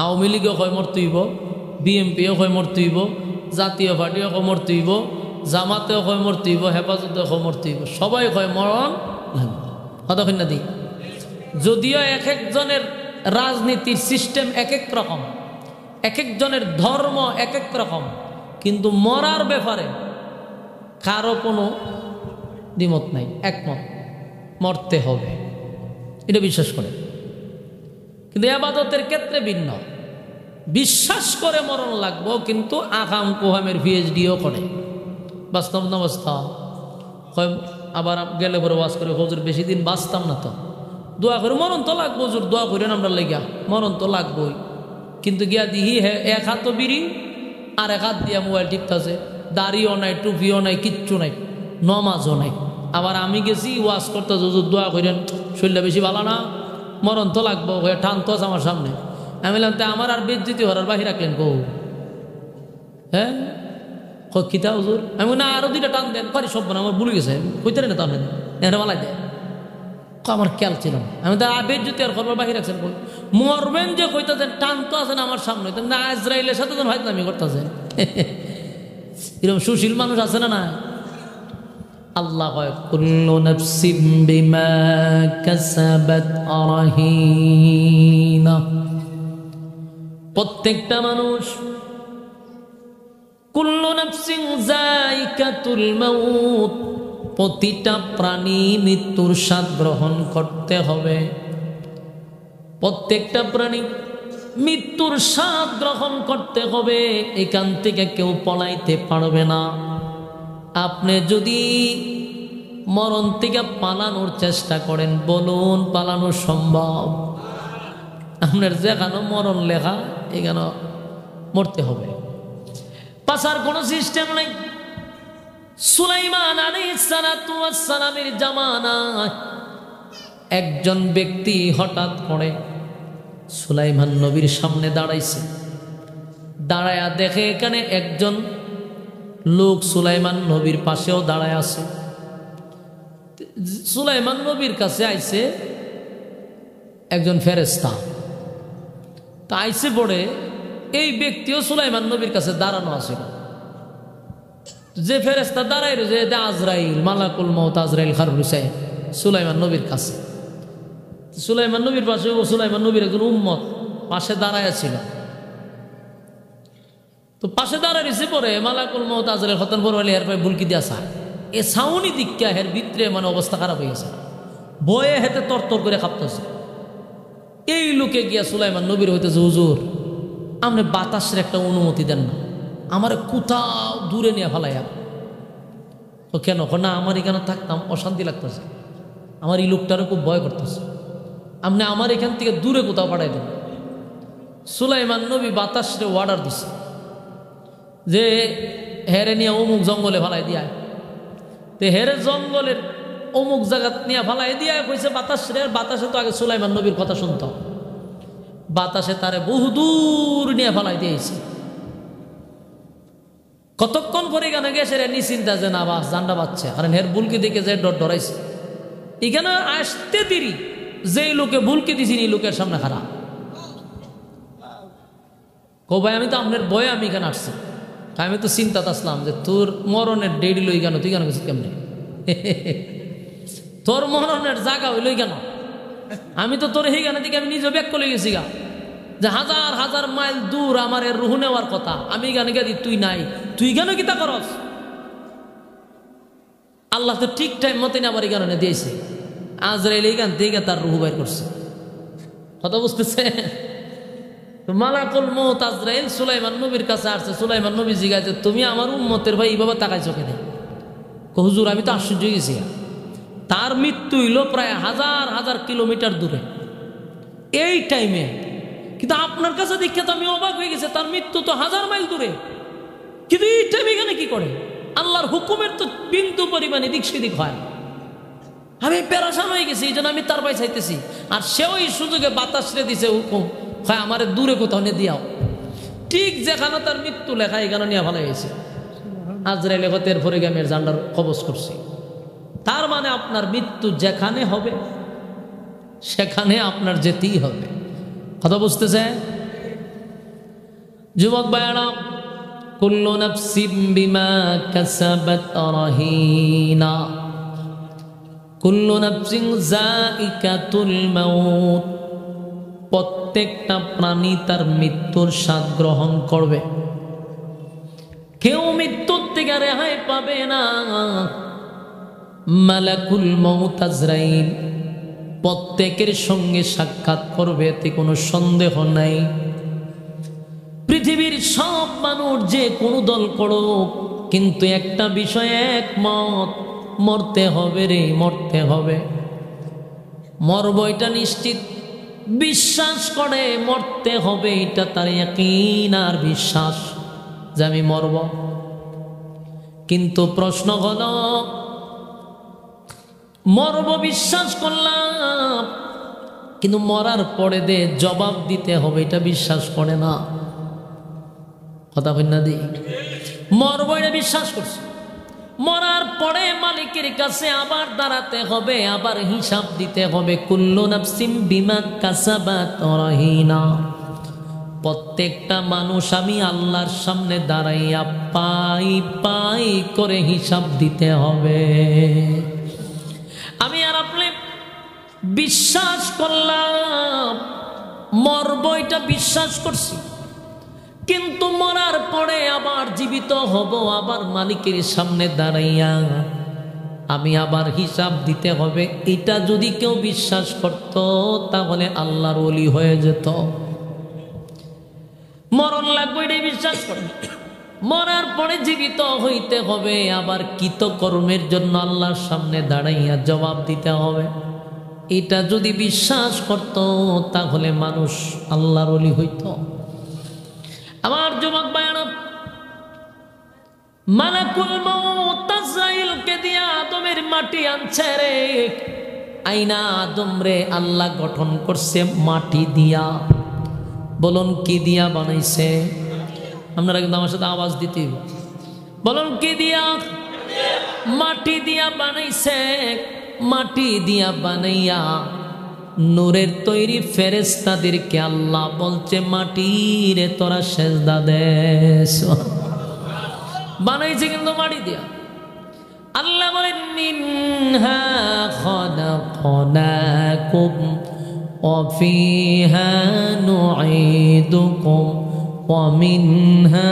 আওয়ামী লীগও হয় মরতে হইব, বিএনপিও হয় মরতে হইব, জাতীয় পার্টিও হয় মরতে হইব, জামাতেও হয় মরতে হইব, হেফাজতেও হয় মরতে হইব, সবাই হয় মরণ কতক্ষণ না দিই। যদিও এক একজনের রাজনীতির সিস্টেম এক এক রকম, এক একজনের ধর্ম এক এক রকম, কিন্তু মরার ব্যাপারে কারো কোনো দ্বিমত নাই, একমত, মরতে হবে, এটা বিশ্বাস করে। কিন্তু ইবাদতের ক্ষেত্রে ভিন্ন, বিশ্বাস করে মরণ লাগবো, কিন্তু আকাম কোহামের পিএইচডিও করে। বাস্তব না বাস্তব? আবার গেলে পরে ওয়াজ করে, হুজুর বেশি দিন বাঁচতাম না, তো দোয়া করে মরণ তো লাগবো, হুজুর দোয়া করেন আমরা লেগা, মরণ তো লাগবোই। কিন্তু গিয়া দিহি হে এক হাত বিড়ি আর এক হাত দিয়া মোবাইল টিপতেছে, দাড়িও নাই, টুপিও নাই, কিচ্ছু নাই, নমাজও নাই। আবার আমি গেছি ওয়াজ করতে, হুজুর দোয়া করেন, শরীরটা বেশি ভালো না, মরণ তো লাগবো, হয়ে টান তো আছে আমার সামনে। আমি বললাম তা আমার আর বেজ্জিতি হওয়ার বাহির রাখলেন কৌ? হ্যাঁ কিতা হুজুর? আমি না আরো দুইটা টান দেন, পারি সব না, আমার ভুলে গেছে, কইতে না টান দেন, এটা মালাই দেয়, আমার খেয়াল ছিল না। আমি তার আবেগ যদি আর করবার বাহির রাখছেন, মরবেন যে কইতেছেন, টান তো আছেন আমার সামনে, না আজরাইলের সাথে তো ভাইজলামি করতেছেন। এরকম সুশীল মানুষ আছে না? না, আল্লাহ কয় কুল্লু নাফসিন বিমা কাসাবাত রাহিনা, প্রত্যেকটা মানুষ, কুল্লু নাফসিন যায়িকাতুল মাউত, প্রতিটা প্রাণী মৃত্যুর স্বাদ গ্রহণ করতে হবে। প্রত্যেকটা প্রাণী মৃত্যুর স্বাদ গ্রহণ করতে হবে, এখান থেকে কেউ পলাইতে পারবে না। আপনি যদি মরণ থেকে পালানোর চেষ্টা করেন, বলুন পালানো সম্ভব? আপনার যেখানে মরণ লেখা, এখানে মরতে হবে, পাশার কোনো সিস্টেম নাই। সুলাইমান আলাইহিস সালাতু ওয়াস সালামের জামানায় একজন ব্যক্তি হঠাৎ করে সুলাইমান নবীর সামনে দাঁড়াইছে। দাঁড়ায়া দেখে এখানে একজন লোক সুলাইমান নবীর পাশেও দাঁড়ায় আছে। সুলাইমান নবীর কাছে আইছে একজন ফেরেশতা। তা আইসে পড়ে এই ব্যক্তিও সুলাইমান নবীর কাছে দাঁড়ানো আছে। যে ফেরেশতা দাঁড়াই রয়েছে এটা আজরাইল, মালাকুল মউত আজরাইল খারুল হুসাইন সুলাইমান নবীর কাছে। সুলাইমান নবীর পাশে সুলাইমান নবীর একজন উম্মত পাশে দাঁড়ায় ছিল। তো পাশে দাঁড়ায় রয়েছে পরে মালাকুল মউত আজরাইল খতন পরওয়ালি এর পায়ে বুলকি দিয়া চায়। এ সাউনি দিক্কা হের ভিতরে মানে অবস্থা খারাপ হয়ে গেছে, বয়ে হেতে তরতর করে কাঁপতেছে। এই লোকে গিয়া সুলাইমান নবীর হইতেছে, হুজুর আপনি বাতাসের একটা অনুমতি দেন না, আমার কোথাও দূরে নিয়ে ফেলাইয়া। তো কেন? না আমার এখানে থাকতাম অশান্তি লাগতেছে, আমার এই লোকটারও খুব ভয় করতেছে, আপনি আমার এখান থেকে দূরে কোথাও পাঠাই দেন। সুলাইমান নবী বাতাসরে অর্ডার দিছে যে হেরে নিয়ে অমুক জঙ্গলে ফেলাই দিয়া। তো হেরে জঙ্গলের অমুক জায়গা নিয়ে ফেলাই দিয়া কইছে বাতাসরে। বাতাসে তো আগে সুলাইমান নবীর কথা শুনত, বাতাসে তারে বহু দূর নিয়ে ফেলাই দিয়েছে। কতক্ষণ পরে এখানে গেছে রে নিশ্চিন্তা যে না বাস জান্ডা বাচ্চা, কারণ হের বুলকি দেখে যে ডরাইছে। এখানে আসতে দেরি, যে লোকে বুলকি দিছি এই লোকের সামনে খারাপ। কো ভাই আমি তো আপনার বয়ে আমি এখানে আসছি, আমি তো চিন্তাতে আসলাম যে তোর মরণের ডেডি লই কেন, তুই কেন গেছিস কেমনি? তোর মরণের জায়গা হইলই কেন? আমি তো তোর এইখানে দিকে আমি নিজে ব্যাক করে গেছি গা, যে হাজার হাজার মাইল দূর আমার এর রুহু নেওয়ার কথা, আমি গানে গেছি তুই নাই, তুই কেন কিতা করস? আল্লাহ তো ঠিক টাইম মতে আবার এখানে দিয়েছে। আজরাইল এইখান থেকে তার রুহু বাইর করছে। কথা বুঝতেছে? মালাকুল মউত আজরাইল সুলাইমান নবীর কাছে আসছে। সুলাইমান নবী জিজ্ঞাসা, তুমি আমার উম্মতের ভাই এইভাবে তাকাইছো কেন? হুজুর আমি তো আশ্চর্য হয়ে গেছি, তার মৃত্যু হইল প্রায় হাজার হাজার কিলোমিটার দূরে এই টাইমে, কিন্তু আপনার কাছে দেখে তো আমি অবাক হয়ে গেছি, তার মৃত্যু তো হাজার মাইল দূরে, কিন্তু এই টাইমে এখানে কি করে? আল্লাহর হুকুমের তো বিন্দু পরিমাণ এদিক সেদিক হয়। আমি পেরেশান হয়ে গেছি, এই জন্য আমি তার পায়ে চাইতেছি। আর সেও এই সুযোগে বাতাস রে দিছে হুকুম, হয় আমার দূরে কোথাও নিয়ে দিয়াও। ঠিক যেখানে তার মৃত্যু লেখা এখানে নিয়ে ভালো গেছে। আজরাইল হতের পরে গেমের জান্ডার কবজ করছে। তার মানে আপনার মৃত্যু যেখানে হবে সেখানে আপনার যেতেই হবে। কথা বুঝতেছে? যুবক ভাইরা, কুল্লু নাফসিন বিমা কাসাবাত রাহিনা, কুল্লু নাফসিন যায়িকাতুল মাউত। প্রত্যেকটা প্রাণী তার মৃত্যুর স্বাদ গ্রহণ করবে, কেউ মৃত্যুর থেকে রেহাই পাবে না। মালাকুল মউত আজরাইল প্রত্যেকের সঙ্গে সাক্ষাৎ করবে, এতে কোনো সন্দেহ নাই। পৃথিবীর সব মানুষ যে কোনো দল করুক, কিন্তু একটা বিষয়ে একমত, মরতে হবে রে, মরতে হবে। মরব এটা নিশ্চিত, বিশ্বাস করে মরতে হবে, এটা তার ইয়াকিন আর বিশ্বাস যে আমি মরব। কিন্তু প্রশ্ন হলো, মরব বিশ্বাস করলাম, কিন্তু মরার পরে দে জবাব দিতে হবে এটা বিশ্বাস করে না। কথা বল না দি, মরব এটা বিশ্বাস করছে, মরার পরে মালিকের কাছে আবার দাঁড়াতে হবে, আবার হিসাব দিতে হবে। কুল্লু নাফসিন বিমা কাসাবাত রাহিনা। প্রত্যেকটা মানুষ আমি আল্লাহর সামনে দাঁড়াইয়া পাই পাই করে হিসাব দিতে হবে। আমি আর আপনি বিশ্বাস করলাম মরব, এটা বিশ্বাস করছি, কিন্তু মরার পরে আবার জীবিত হব, আবার মালিকের সামনে দাঁড়াইয়া আমি আবার হিসাব দিতে হবে। এটা যদি কেউ বিশ্বাস করত তাহলে আল্লাহর ওলি হয়ে যেত। মরণ লাগবে এটাই বিশ্বাস করে, মরার পরে জীবিত হইতে হবে, আবার কৃতকর্মের জন্য আল্লাহর সামনে দাঁড়াইয়া জবাব দিতে হবে। এটা যদি বিশ্বাস করত তাহলে মানুষ আল্লাহর ওলি হইত। আমার যুবক ভাইরা, মালাকুল মউত আজরাইলকে দিয়া আদমের মাটি আনছে রে। আইনা আদম রে আল্লাহ গঠন করছে মাটি দিয়া। বলুন কি দিয়া বানাইছে? আপনারা কিন্তু আমার সাথে আওয়াজ দিতে হবে। বলুন কি দিয়া? মাটি দিয়া বানাইছে। মাটি দিয়া বানাইয়া নূরের তৈরি ফেরেশতাদেরকে আল্লাহ বলছে মাটিরে তোরা সেজদা দেস। বানাইছে কিন্তু মাটি দিয়া। আল্লাহ বলেন মিনহা খালাকনাকুম ওয়া ফিহা নুঈদুকুম ওয়া মিনহা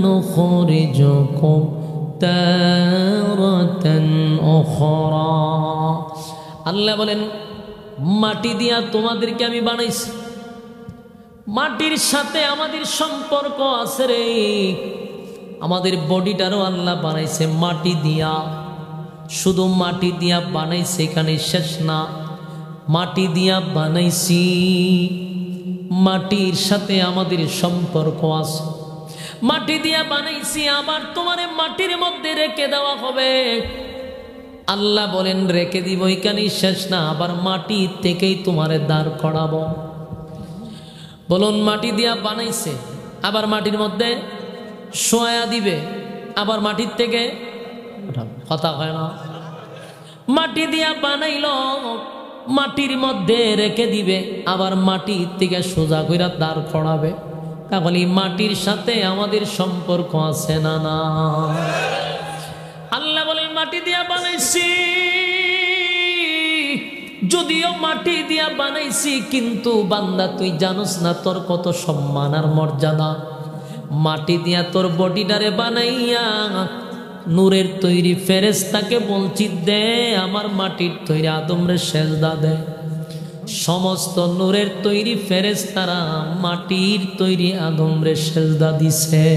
নুখরিজুকুম তারাতান উখরা। আল্লাহ বলেন মাটি দিয়া তোমাদেরকে আমি বানাইছি। মাটির সাথে আমাদের সম্পর্ক আছে রে। আমাদের বডিটারও আল্লাহ বানাইছে মাটি দিয়া। শুধু মাটি দিয়া বানাইছে এখানে শেষ না, মাটি দিয়া বানাইছি, মাটির সাথে আমাদের সম্পর্ক আছে। মাটি দিয়া বানাইছি, আবার তোমারে মাটির মধ্যে রেখে দেওয়া হবে। আল্লাহ বলেন রেখে দিব এখানে শেষ না, আবার মাটি থেকেই তোমারে দাঁড় করাবো। বলুন মাটি দিয়া বানাইছে, আবার মাটির মধ্যে শোয়া দিবে, আবার মাটির থেকে কথা হয় না। মাটি দিয়া বানাইল, মাটির মধ্যে রেখে দিবে, আবার মাটির থেকে সোজা কইরা দাঁড় করাবে। তাহলে মাটির সাথে আমাদের সম্পর্ক আছে না? না। আল্লাহ বলেন মাটি দিয়া বানাইছি, যদিও মাটি দিয়া বানাইছি, কিন্তু বান্দা তুই জানোস না তোর কত সম্মান আর মর্যাদা। মাটি দিয়া তোর বডিটারে বানাইয়া নূরের তৈরি ফেরেশতাকে বলছি দে আমার মাটির তৈরি আদমরে সেজদা দে। সমস্ত নূরের তৈরি ফেরেশতারা মাটির তৈরি আদমরে সেজদা দিছে।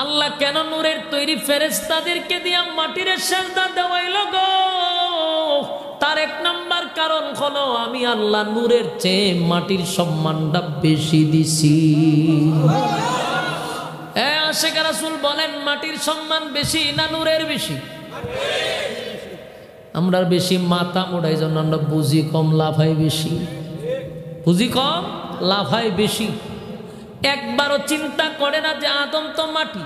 আল্লাহ কেন নূরের তৈরি ফেরেশতাদেরকে দিয়া মাটির সেজদা দেওয়াইল গো? তার এক নাম্বার কারণ হলো আমি আল্লাহ নূরের চেয়ে মাটির সম্মানটা বেশি দিছি। আশিক রাসূল বলেন মাটির সম্মান বেশি না নূরের বেশি? আমরা বেশি মাথা মোড়াই জন্য আমরা বুঝি কম লাফাই বেশি। বুঝি কম লাফাই বেশি। একবারও চিন্তা করে না যে আদম তো মাটি,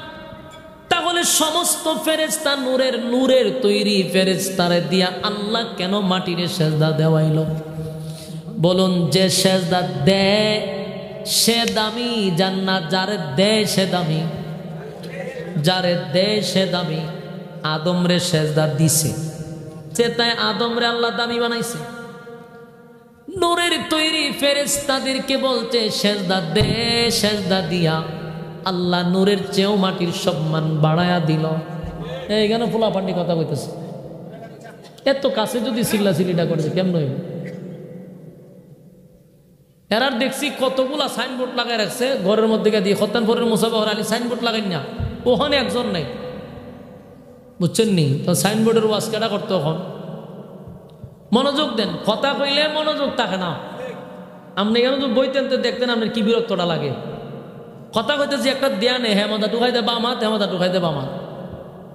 তাহলে সমস্ত ফেরেশতা নূরের তৈরি ফেরেশতারে দিয়া আল্লাহ কেন মাটির সেজদা দেওয়াইল? বলুন যে সেজদা দেয় সে দামি, জান্নাত যারে দেয় সে দামি, যারে দেয় সে দামি। আদমরে সেজদা দিছে, সে তাই আদমরে আল্লাহ দামি বানাইছে। নূরের তৈরি ফেরেশতাদেরকে বলছে সেজদা দে, সেজদা দিয়া আল্লাহ নূরের চেয়েও মাটির সম্মান বাড়ায়া দিল। এইখানে ফুলাফান্ডি কথা কইতেছে, এত কাছে যদি চিল্লাচিল্লিটা করে কেমন হইব? এরার দেখছি কতগুলা সাইনবোর্ড লাগাই রাখছে ঘরের মধ্যে দিয়ে, খত্তানপুরের মুসাফর আলী সাইনবোর্ড লাগাই না, ওখানে একজন নাই, বুঝছেন নি? তো সাইনবোর্ডের ওয়াজ কেটা করতে এখন মনোযোগ দেন। কথা কইলে মনোযোগ থাকে না। আপনি কেন তো বইতেন তো দেখতেন আপনার কি বিরক্তটা লাগে। কথা কইতে যে একটা দেয়া নেই, হেমদা ঢুকাই দে বামাত, হেমদা ঢুকাই দে বামাত।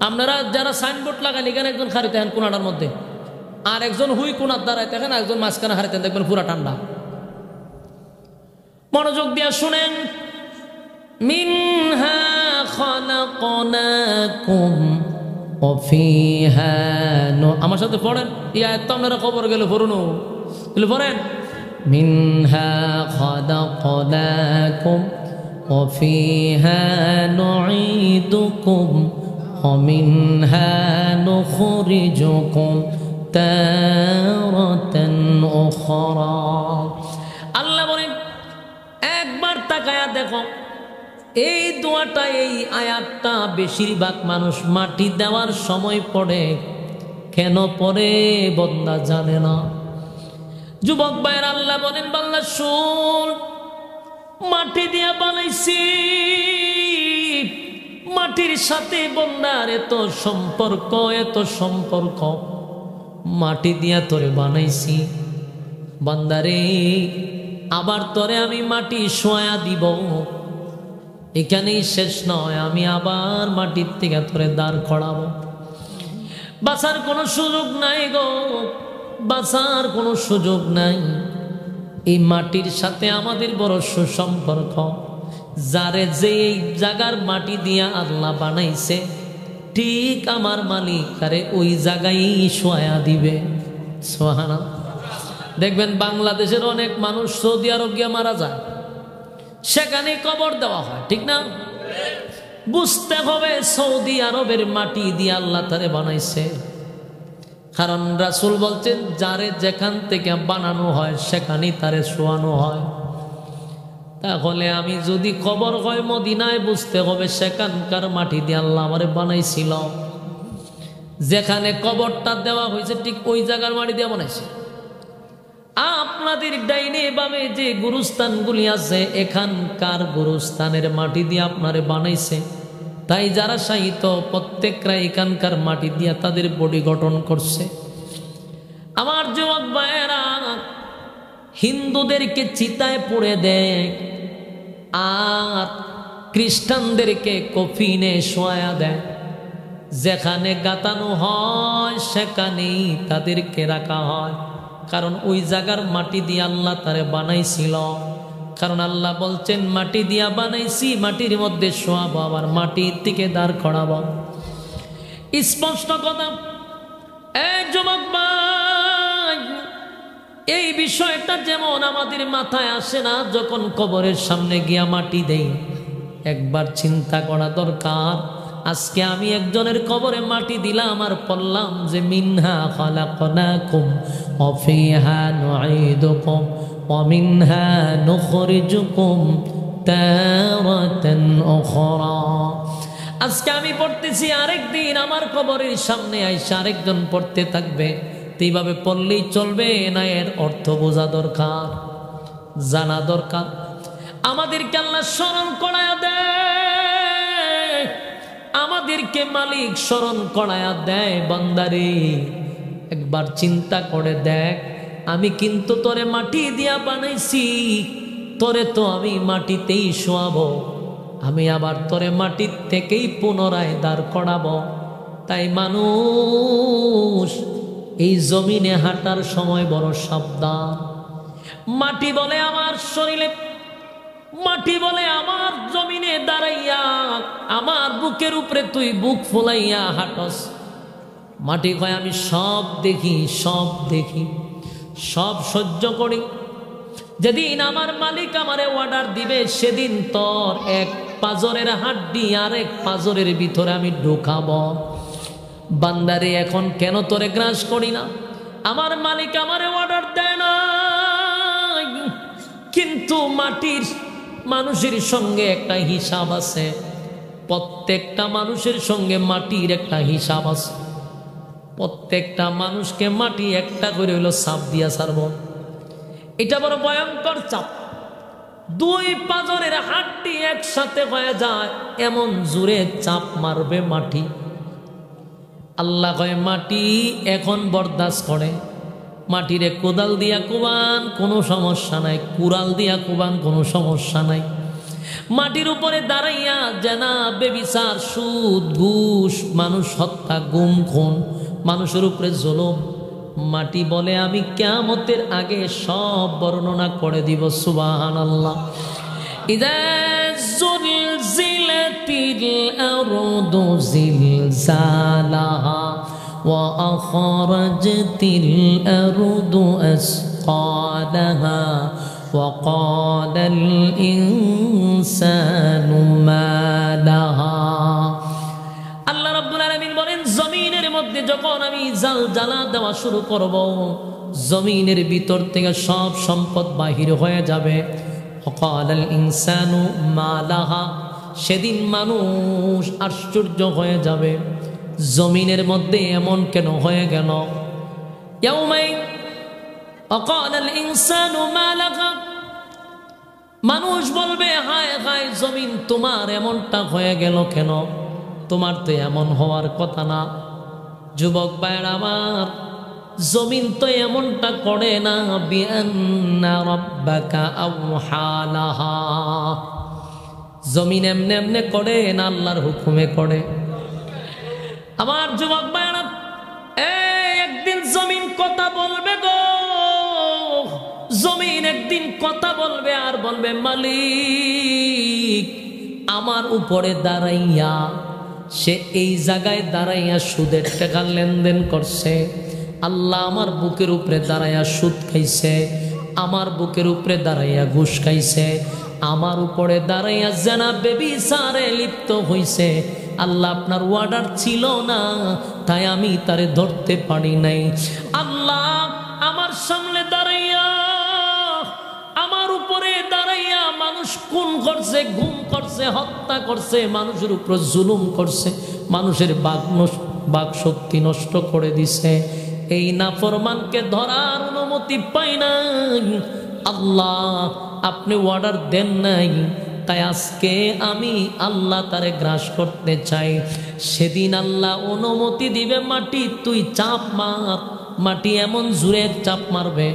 আপনারা যারা সাইনবোর্ড লাগান এখানে একজন খাড়ি থাকেন কোনাটার মধ্যে, আর একজন হুই কোনার দাঁড়ায় থাকেন, একজন মাঝখানে হারিতেন, দেখবেন পুরা ঠান্ডা। মনোযোগ দিয়া শুনেন। মিনহা খালাকনাকুম ওয়া ফিহা আমার সাথে পড়েন, এই আয়াত তো আপনারা খবর গেল পড়ুন, পড়েন। মিনহা খালাকনাকুম ওয়া ফিহা নুঈদুকুম ওয়া মিনহা নুখরিজুকুম তারাতান উখরা। আল্লাহ বলেন একবার তাকায়া দেখো, এই দোয়াটা, এই আয়াতটা বেশিরভাগ মানুষ মাটি দেওয়ার সময় পড়ে। কেন পড়ে বান্দা জানে না। যুবক ভাইয়ের আল্লাহ বলেন বান্দা শুন, মাটি দিয়া বানাইছি, মাটির সাথে বান্দার এত সম্পর্ক, এত সম্পর্ক। মাটি দিয়া তোরে বানাইছি বান্দারে, আবার তোরে আমি মাটি শোয়া দিব। এখানেই শেষ নয়, আমি আবার মাটির থেকে তোরে দাঁড় করাবো। বাঁচার কোনো সুযোগ নাই গো, বাঁচার কোনো সুযোগ নাই। এই মাটির সাথে আমাদের বড় সুসম্পর্ক। যারে যে এই জায়গার মাটি দিয়া আল্লাহ বানাইছে, ঠিক আমার মালিক তারে ওই জায়গায় শোয়া দিবে। সুবহানাল্লাহ। দেখবেন বাংলাদেশের অনেক মানুষ সৌদি আরব গিয়ে মারা যায়, সেখানে কবর দেওয়া হয়, ঠিক না? বুঝতে হবে সৌদি আরবের মাটি দিয়ে আল্লাহ তারে বানাইছে। কারণ রাসূল বলছেন, যারে যেখান থেকে বানানো হয় সেখানেই তারে শোয়ানো হয়। তাহলে আমি যদি কবর হয় মদিনায়, বুঝতে হবে সেখানকার মাটি দিয়ে আল্লাহ আমারে বানাইছিল। যেখানে কবরটা দেওয়া হয়েছে ঠিক ওই জায়গার মাটি দিয়ে বানাইছে। আপনাদের ডাইনে বামে যে গুরুস্থানগুলি আছে, এখানকার গুরুস্থানের মাটি দিয়ে আপনারে বানাইছে। তাই যারা শাহিত প্রত্যেকরা এখানকার মাটি দিয়ে তাদের বডি গঠন করছে। আমার যুবক ভাইয়েরা, হিন্দুদেরকে চিতায় পুড়ে দেয় আর খ্রিস্টানদেরকে কফিনে শোয়া দেয়। যেখানে গাতানো হয় সেখানেই তাদেরকে রাখা হয়, কারণ ওই জায়গার মাটি দিয়ে আল্লাহ তারে বানাইছিল। কারণ আল্লাহ বলছেন, মাটি দিয়া বানাইছি, মাটির মধ্যে শোয়াবো, আবার মাটির দিকে দাঁড় করাবো। স্পষ্ট কথা। এই যুবক ভাই, এই বিষয়টা যেমন আমাদের মাথায় আসে না যখন কবরের সামনে গিয়া মাটি দেই, একবার চিন্তা করা দরকার। আজকে আমি একজনের কবরে মাটি দিলাম আর বললাম যে, মিনহা খালাকনাকুম ওয়া ফিহা নুঈদুকুম ওয়া মিনহা নুখরিজুকুম তারাতান উখরা। আজকে আমি পড়তেছি, আরেকদিন আমার কবরের সামনে আইসা আরেকজন পড়তে থাকবে। এইভাবে পড়লেই চলবে না? এর অর্থ বোঝা দরকার, জানা দরকার। আমাদেরকে আল্লাহ স্মরণ করায়া দেয়, আমাদেরকে মালিক স্মরণ করায়া দেয়, বান্দারে একবার চিন্তা করে দেখ, আমি কিন্তু তোরে মাটি দিয়া বানাইছি, তোরে তো আমি মাটিতেই শোয়াবো, আমি আবার তোরে মাটির থেকেই পুনরায় দাঁড় করাবো। তাই মানুষ এই জমিনে হাঁটার সময় বড় সাবধান। মাটি বলে আমার শরীরে, মাটি বলে আমার জমিনে দাঁড়াইয়া, আমার বুকের উপরে তুই বুক ফুলাইয়া হাঁটস। মাটি কয়, আমি সব দেখি, সব দেখি, সব সহ্য করি। যেদিন আমার মালিক আমারে অর্ডার দিবে, সেদিন তোর এক পাজরের হাড্ডি আর এক পাজরের ভিতরে আমি ঢুকাবো। বান্দারে এখন কেন তোরে গ্রাস করি না? আমার মালিক আমারে অর্ডার দেয় না, কিন্তু মাটির মানুষের সঙ্গে একটা হিসাব আছে। প্রত্যেকটা মানুষের সঙ্গে মাটির একটা হিসাব আছে। প্রত্যেকটা মানুষকে মাটি একটা করে হইলো চাপ দিয়া ছাড়ব। এটা বড় ভয়ঙ্কর চাপ। দুই পাজরের হাড্ডি একসাথে হয়ে যায়, এমন জোরে চাপ মারবে মাটি। আল্লাহ কয়, মাটি এখন বরদাস্ত করে। মাটিরে কোদাল দিয়া কোবান, কোনো সমস্যা নাই, কুড়াল দিয়া কোবান, কোনো সমস্যা নাই। মাটির উপরে দাঁড়াইয়া জেনা, বেবিচার, সুদ, ঘুষ, মানুষ হত্যা, গুম, খুন, মানুষের উপরে জুলুম, মাটি বলে আমি কিয়ামতের আগে সব বর্ণনা করে দিব। সুবহানাল্লাহ। ইযা যুলজিলাতিল আরদু জিলজালাহা ওয়া আখরাজাতিল আরদু আসকালাহা ওয়া ক্বালাল ইনসানু মা লাহা। আল্লাহ রাব্বুল আলামিন বলেন, জমিনের মধ্যে যখন আমি জালজালা দেওয়া শুরু করব, জমিনের ভিতর থেকে সব সম্পদ বাহির হয়ে যাবে। ক্বালাল ইনসানু মা লাহা। সেদিন মানুষ আশ্চর্য হয়ে যাবে, জমিনের মধ্যে এমন কেন হয়ে গেল? ইয়াউমাই ক্বালাল ইনসানু মা লাহা। মানুষ বলবে, হায় হায় জমিন, তোমার এমনটা হয়ে গেল কেন? তোমার তো এমন হওয়ার কথা না। যুবক ভাইরা আমার, জমিন তো এমনটা করে না। বিআন্না রাব্বাকা আওহা লাহা। জমিন এমনে এমনে করে না, আল্লাহর হুকুমে করে। আমার যুবক ভাইরা, জমিন একদিন কথা বলবে আর বলবে, মালিক আমার উপরে দাঁড়াইয়া, সে এই জায়গায় দাঁড়াইয়া সুদের টাকা লেনদেন করছে। আল্লাহ আমার বুকের উপরে দাঁড়াইয়া সুদ খাইছে, আমার বুকের উপরে দাঁড়াইয়া ঘুষ খাইছে, আমার উপরে দাঁড়াইয়া জানা বেবিচারে লিপ্ত হইছে। আল্লাহ আপনার অর্ডার ছিল না, তাই আমি তারে ধরতে পারি নাই। আল্লাহ আমার সামনে দাঁড়াইয়া, আমার উপরে দাঁড়াইয়া মানুষ খুন করছে, গুম করছে, হত্যা করছে, মানুষের উপর জুলুম করছে, মানুষের বাক শক্তি নষ্ট করে দিছে। এই নাফরমানকে ধরার অনুমতি পাই নাই। আল্লাহ আপনি অর্ডার দেন নাই, তাই আজকে আমি আল্লাহ তারে গ্রাস করতে চাই। সেদিন আল্লাহ অনুমতি দিবে, মাটি তুই চাপ মার। মাটি এমন জোরে চাপ মারবে,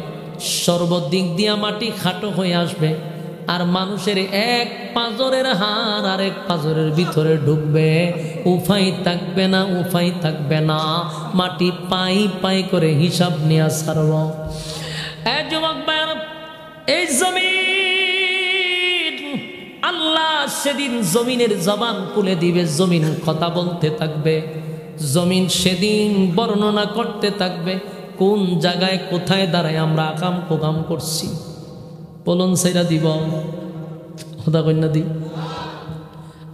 সর্বদিক দিয়া মাটি খাটো হয়ে আসবে, আর মানুষের এক পাঁজরের হাড় আরেক পাঁজরের ভিতরে ঢুকবে। উপায় থাকবে না, উপায় থাকবে না। মাটি পাই পাই করে হিসাব নিয়ে সারব। যুবক ভাইরা, এই জমিন, আল্লাহ সেদিন জমিনের জবান খুলে দিবে, জমিন কথা বলতে থাকবে। জমিন সেদিন বর্ণনা করতে থাকবে কোন জায়গায় কোথায় দাঁড়ায় আমরা আকাম কোকাম করছি। বলুন সেটা দিব খোদা কন্যা দি।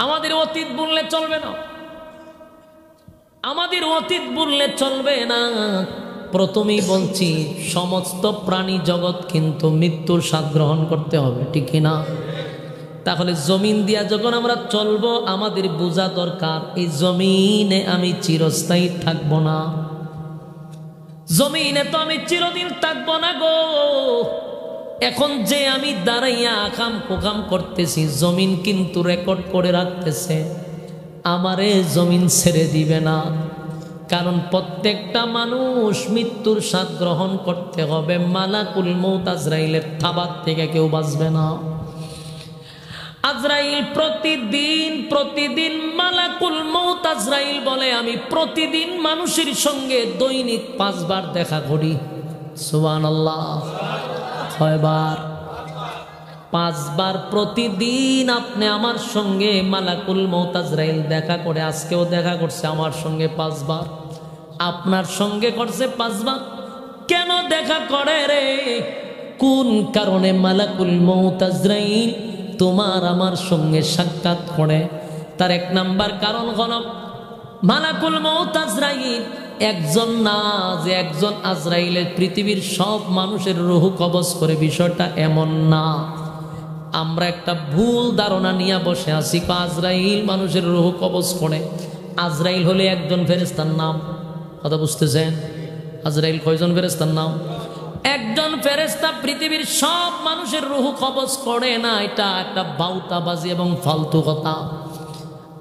আমাদের অতীত বললে চলবে না, আমাদের অতীত বললে চলবে না। প্রথমেই বলছি, সমস্ত প্রাণী জগৎ কিন্তু মৃত্যুর স্বাদ গ্রহণ করতে হবে, ঠিক কিনা? তাহলে জমিন দিয়া যখন আমরা চলবো, আমাদের বোঝা দরকার এই জমিনে আমি চিরস্থায়ী থাকবো না। জমিনে তো আমি চিরদিন থাকবো না গো। এখন যে আমি দাঁড়াইয়া আকাম কোকাম করতেছি, জমিন কিন্তু রেকর্ড করে রাখতেছে। আমারে জমিন ছেড়ে দিবে না, কারণ প্রত্যেকটা মানুষ মৃত্যুর স্বাদ গ্রহণ করতে হবে। মালাকুল মউত আজরাইলের থাবার থেকে কেউ বাঁচবে না। আজরাইল প্রতিদিন মালাকুল মউত আজরাইল বলে, আমি প্রতিদিন মানুষের সঙ্গে দৈনিক 5 বার দেখা করি। সুবহানাল্লাহ। 6 বার? 5 বার প্রতিদিন আপনি আমার সঙ্গে মালাকুল মউত আজরাইল দেখা করে। আজকেও দেখা করছে আমার সঙ্গে 5 বার, আপনার সঙ্গে করছে 5 বার। কেন দেখা করে রে? কোন কারণে মালাকুল মউত আজরাইল তোমার আমার সঙ্গে সাক্ষাৎ করে? তার 1 নাম্বার কারণ হলো, মালাকুল মউত আজরাইল একজন না, যে একজন আজরাইলের পৃথিবীর সব মানুষের রূহ কবজ করে, বিষয়টা এমন না। আমরা একটা ভুল ধারণা নিয়ে বসে আছি, আজরাইল মানুষের রূহ কবজ করে। আজরাইল হলে একজন ফেরেশতার নাম, কথা বুঝতেছেন? আজরাইল কয়জন ফেরেশতার নাম? একজন ফেরেশতা পৃথিবীর সব মানুষের রূহ কবজ করে না, এটা একটা বাউতাবাজি এবং ফালতু কথা।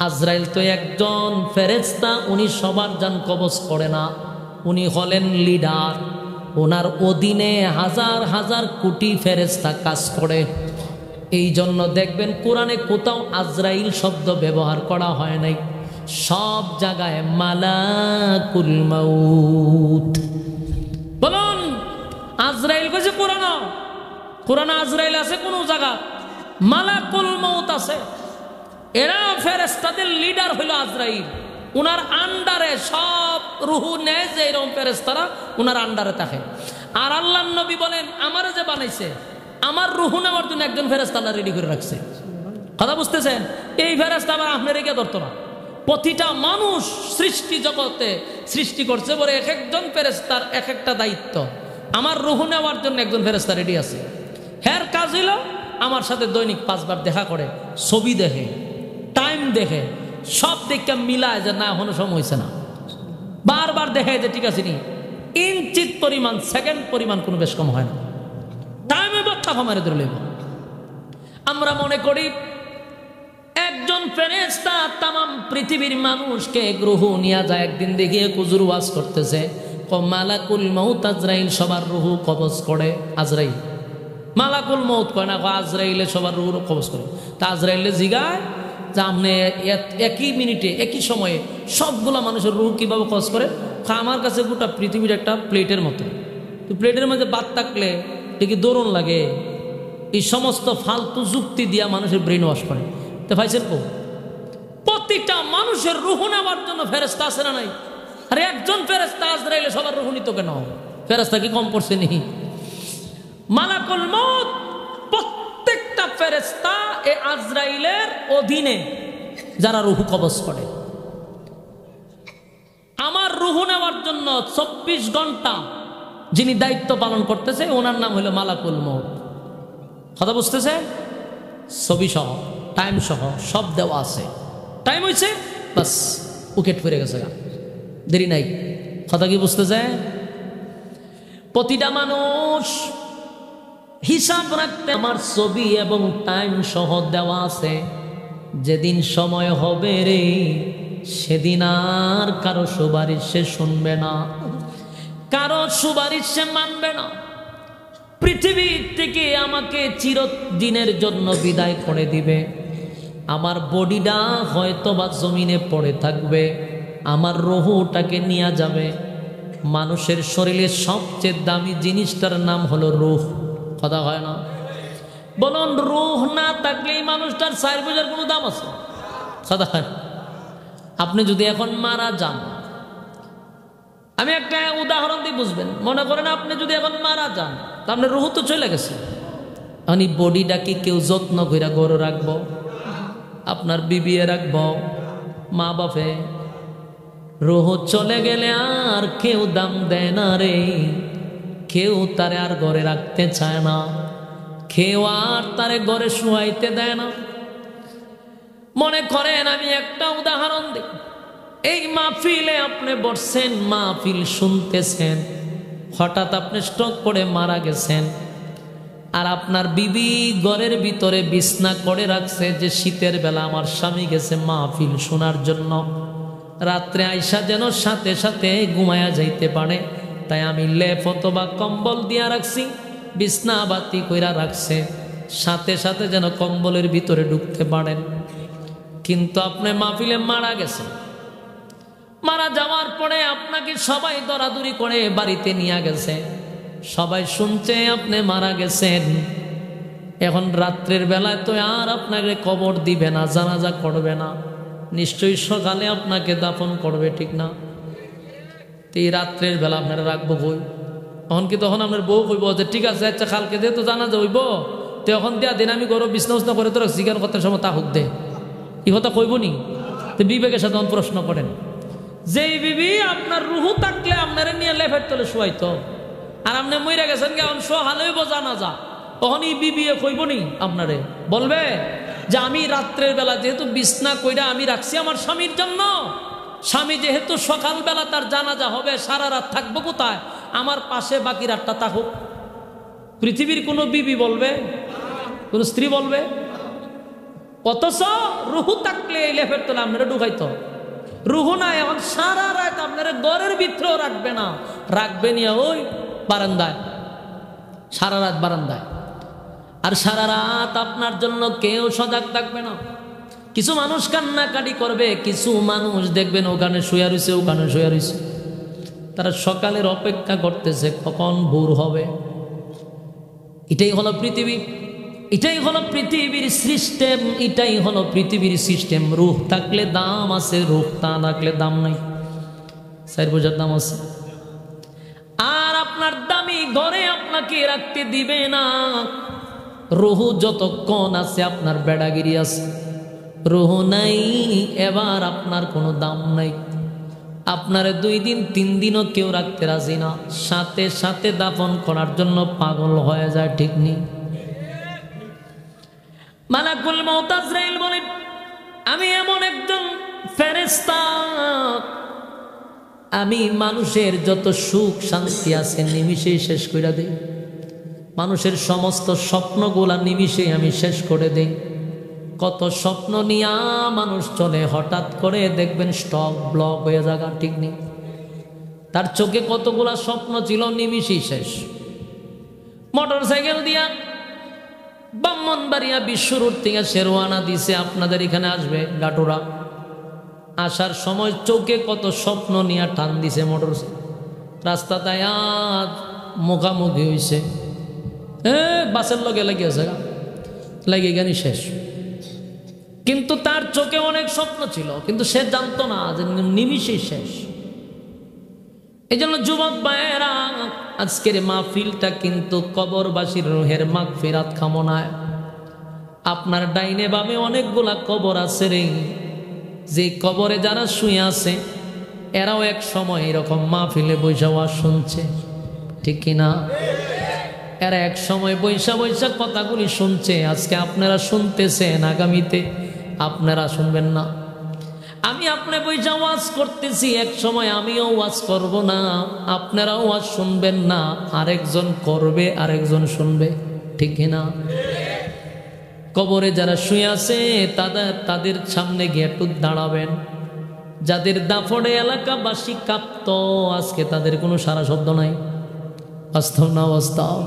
আজরাইল তো একজন ফেরেশতা, উনি সবার জান কবজ করে না। উনি হলেন লিডার, ওনার অধীনে হাজার হাজার কোটি ফেরেশতা কাজ করে। এই জন্য দেখবেন কোরআনে কোথাও আজরাইল শব্দ ব্যবহার করা হয় নাই, সব জায়গায় মালাকুল মউত। বলুন আজরাইল কইছে কোরআন আজরাইল আছে কোন জায়গা? মালাকুল মউত আছে। এরা ফেরেশতাদের লিডার হইল আজরাইল। উনার আন্ডারে সব রূহ নেয়, যে এরকম ফেরেশতারা উনার আন্ডারে থাকে। আর আল্লাহর নবী বলেন, আমারে যে বানাইছে, আমার রূহ নেওয়ার জন্য একজন ফেরেশতা রেডি করে রাখছে। কথা বুঝতেছেন? এই ফেরেশতা আবার আপনার রেখে ধরতো না। প্রতিটা মানুষ সৃষ্টি জগতে সৃষ্টি করছে বলে এক একজন ফেরেশতার এক একটা দায়িত্ব। আমার রূহ নেওয়ার জন্য একজন ফেরেশতা রেডি আছে। হের কাজ হইল আমার সাথে দৈনিক 5 বার দেখা করে, ছবি দেখে, টাইম দেখে, সব দেখে মিলায় যে না এখনো সময় হয়েছে না, বারবার দেখে যে ঠিক আছে নি, ইঞ্চিত পরিমাণ, সেকেন্ড পরিমাণ কোনো বেশ কম হয় না। টাইমে বক্তা কমারে ধরে লইব। আমরা মনে করি একজন ফেরেশতা তামাম পৃথিবীর মানুষকে রূহ নিয়ে যায়। একদিন দেখিয়ে কুজুর ওয়াজ করতেছে, মালাকুল মউত আজরাইল সবার রূহ কবজ করে। আজরাইল মালাকুল মউত কয় না, আজরাইলে সবার রূহ কবজ করে। তা আজরাইলে জিগায় যে আপনি একই মিনিটে একই সময়ে সবগুলা মানুষের রূহ কিভাবে কবজ করে? আমার কাছে গোটা পৃথিবীর একটা প্লেটের মতো। তো প্লেটের মধ্যে ভাত থাকলে দেখি দৌড়ন লাগে, এই সমস্ত ফালতু যুক্তি দিয়া মানুষের ব্রেন ওয়াশ করে। তো ভাইছেন কো প্রত্যেকটা মানুষের রুহ নেওয়ার জন্য ফেরেশতা আছে না নাই? আরে একজন ফেরেশতা আজরাইলে সবার রুহ নিত কেন? ফেরেশতা কি কম পড়ছে নি? মালাকুল মউত প্রত্যেকটা ফেরেশতা এই আজরাইলের অধীনে যারা রুহ কবজ করে। আমার রুহ নেওয়ার জন্য 24 ঘন্টা যিনি দায়িত্ব পালন করতেছে ওনার নাম হলো মালাকুল মউত। কথা বুঝতেছে? ছবি সহ টাইম সহ সব দেওয়া আছে। টাইম হয়েছে বাস উইকেট ফিরে গেছে, দেরি নাই। কথা কি বুঝতেছে? প্রতিটা মানুষ হিসাব রাখতে আমার ছবি এবং টাইম সহ দেওয়া আছে। যেদিন সময় হবে রে সেদিন আর কারো সুপারিশ সে শুনবে না, কারো সুপারিশ সে মানবে না। পৃথিবী থেকে আমাকে চিরদিনের জন্য বিদায় করে দিবে। আমার বডিটা হয়তো বা জমিনে পড়ে থাকবে, আমার রুহটাকে নিয়ে যাবে। মানুষের শরীরে সবচেয়ে দামি জিনিসটার নাম হলো রুহ। কথা হয় না? বলুন, রুহ না থাকলে এই মানুষটার 4 বোঝার কোনো দাম আছে? কথা হয়? আপনি যদি এখন মারা যান, আমি একটা উদাহরণ দিয়ে বুঝবেন। মনে করেন আপনি যদি এখন মারা যান, তা আপনার রুহ তো চলে গেছে। আমি বডিটা কি কেউ যত্ন করে গড়ে রাখবো? আপনার বিবিয়ে রাখবো, মা বাপে? রুহ চলে গেলে আর কেউ দাম দেয় না রে, কেউ তারে আর ঘরে রাখতে চায় না, কেউ আর তারে ঘরে শুয়াইতে দেয় না। মনে করেন আমি একটা উদাহরণ দিই। এই মাহফিলে আপনি বসছেন, মাহফিল শুনতেছেন, হঠাৎ আপনি স্ট্রোক করে মারা গেছেন। আর আপনার বিবি ঘরের ভিতরে বিছনা করে রাখছে যে শীতের বেলা আমার স্বামী গেছে মাহফিল শোনার জন্য, রাত্রে আইসা যেন সাথে সাথে ঘুমায়া যাইতে পারে, তাই আমি লেপ অথবা কম্বল দিয়া রাখছি, বিছনা বাতি কইরা রাখছে, সাথে সাথে যেন কম্বলের ভিতরে ঢুকতে পারেন। কিন্তু আপনি মাহফিলে মারা গেছেন। মারা যাওয়ার পরে আপনাকে সবাই দরাদরি করে বাড়িতে নিয়ে গেছে, সবাই শুনছে আপনি মারা গেছেন। এখন রাত্রের বেলায় তো আর আপনাকে কবর দিবে না, জানাজা করবে না, নিশ্চয়ই সকালে আপনাকে দাফন করবে, ঠিক না? তো এই রাত্রের বেলা আপনারা রাখবো বই, তখন কি তখন আপনার বউ কইব যে ঠিক আছে আচ্ছা কালকে যেহেতু জানাজা হইব তো এখন দিয়া দিন আমি গরম বিছনা উছনা করে তো রাখছি, কেন কথার সময় তা হোক দে, এই কথা কইব নি? তো বিবেকের সাথে তখন প্রশ্ন করেন, যেই বিবি আপনার রুহু থাকলে আপনারা নিয়ে লেফের তলে শোয়াইতো, আর আপনি মইরা গেছেন কে এখন সোহাল হইব জানাজা, তখন এই বিবি কইব নি আপনারে? বলবে যে আমি রাত্রের বেলা যেহেতু বিছনা কইরা আমি রাখছি আমার স্বামীর জন্য, স্বামী যেহেতু সকালবেলা তার জানাজা হবে, সারা রাত থাকবো কোথায়, আমার পাশে বাকি রাতটা থাকুক। পৃথিবীর কোনো বিবি বলবে? কোন স্ত্রী বলবে? অথচ রুহু থাকলে এই লেফের তলে আপনারা ঢুকাইতো। রুহু নাই, এখন সারা রাত আপনারা ঘরের ভিতরেও রাখবে না, রাখবে নিয়ে ওই বারান্দায়, সারা রাত বারান্দায়। আর সারা রাত আপনার জন্য কেউ সজাগ থাকবে না। কিছু মানুষ কান্নাকাটি করবে, কিছু মানুষ দেখবেন ওখানে শুয়ে রয়েছে, ওখানে শুয়ে রয়েছে, তারা সকালের অপেক্ষা করতেছে কখন ভোর হবে। এটাই হলো পৃথিবী, এটাই হলো পৃথিবীর সিস্টেম, এটাই হলো পৃথিবীর সিস্টেম। রূহ থাকলে দাম আছে, রূহ তা থাকলে দাম নাই। 4 বোঝার দাম আছে। আর আপনার দামি ঘরে আপনাকে রাখতে দিবে না। রুহু যতক্ষণ আছে আপনার বেড়াগিরি আছে, রুহু নাই এবার আপনার কোনো দাম নাই। আপনারে 2 দিন 3 দিনও কেউ রাখতে রাজি না, সাথে সাথে দাফন করার জন্য পাগল হয়ে যায়, ঠিক নেই? মালাকুল মউত আজরাইল বলেন, আমি এমন একজন ফেরেশতা, আমি মানুষের যত সুখ শান্তি আছে নিমিষেই শেষ করে দেই। মানুষের সমস্ত স্বপ্নগুলা নিমিষেই আমি শেষ করে দেই। কত স্বপ্ন নিয়া মানুষ চলে, হঠাৎ করে দেখবেন স্টক ব্লক হয়ে যাগা, ঠিক নেই? তার চোখে কতগুলা স্বপ্ন ছিল নিমিষেই শেষ। মোটর সাইকেল দিয়া ব্রাহ্মণবাড়িয়া বিশ্বরোড থেকে শেরওয়ানা দিছে, আপনাদের এখানে আসবে গাটুরা। আসার সময় চোখে কত স্বপ্ন নিয়ে টান দিছে মোটর, রাস্তাটায় আজ মুখামুখি হয়েছে, বাসের লগে লেগেছে, লেগে গেনি শেষ। কিন্তু তার চোখে অনেক স্বপ্ন ছিল, কিন্তু সে জানতো না যে নিমিষেই শেষ। এই জন্য যুবক ভাইয়েরা, আজকের মাহফিলটা কিন্তু কবরবাসীর রুহের মাগফিরাত কামনায়। আপনার ডাইনে বামে অনেকগুলা কবর আছে রে, যে কবরে যারা শুয়ে আছে এরাও এক সময় এরকম মাহফিলে বৈশা ওয়াজ শুনছে, ঠিক কিনা? এরা এক সময় বৈশা বৈশা কথাগুলি শুনছে। আজকে আপনারা শুনতেছেন, আগামীতে আপনারা শুনবেন না। আমি আপনি বৈশা ওয়াজ করতেছি, এক সময় আমিও ওয়াজ করব না, আপনারাও ওয়াজ শুনবেন না, আরেকজন করবে, আরেকজন শুনবে, ঠিক কিনা? কবরে যারা শুয়ে আছে তাদের সামনে গিয়ে একটু দাঁড়াবেন। যাদের দাফড়ে এলাকাবাসী কাঁপত, আজকে তাদের কোনো সারা শব্দ নাই। বাস্তব না বাস্তব?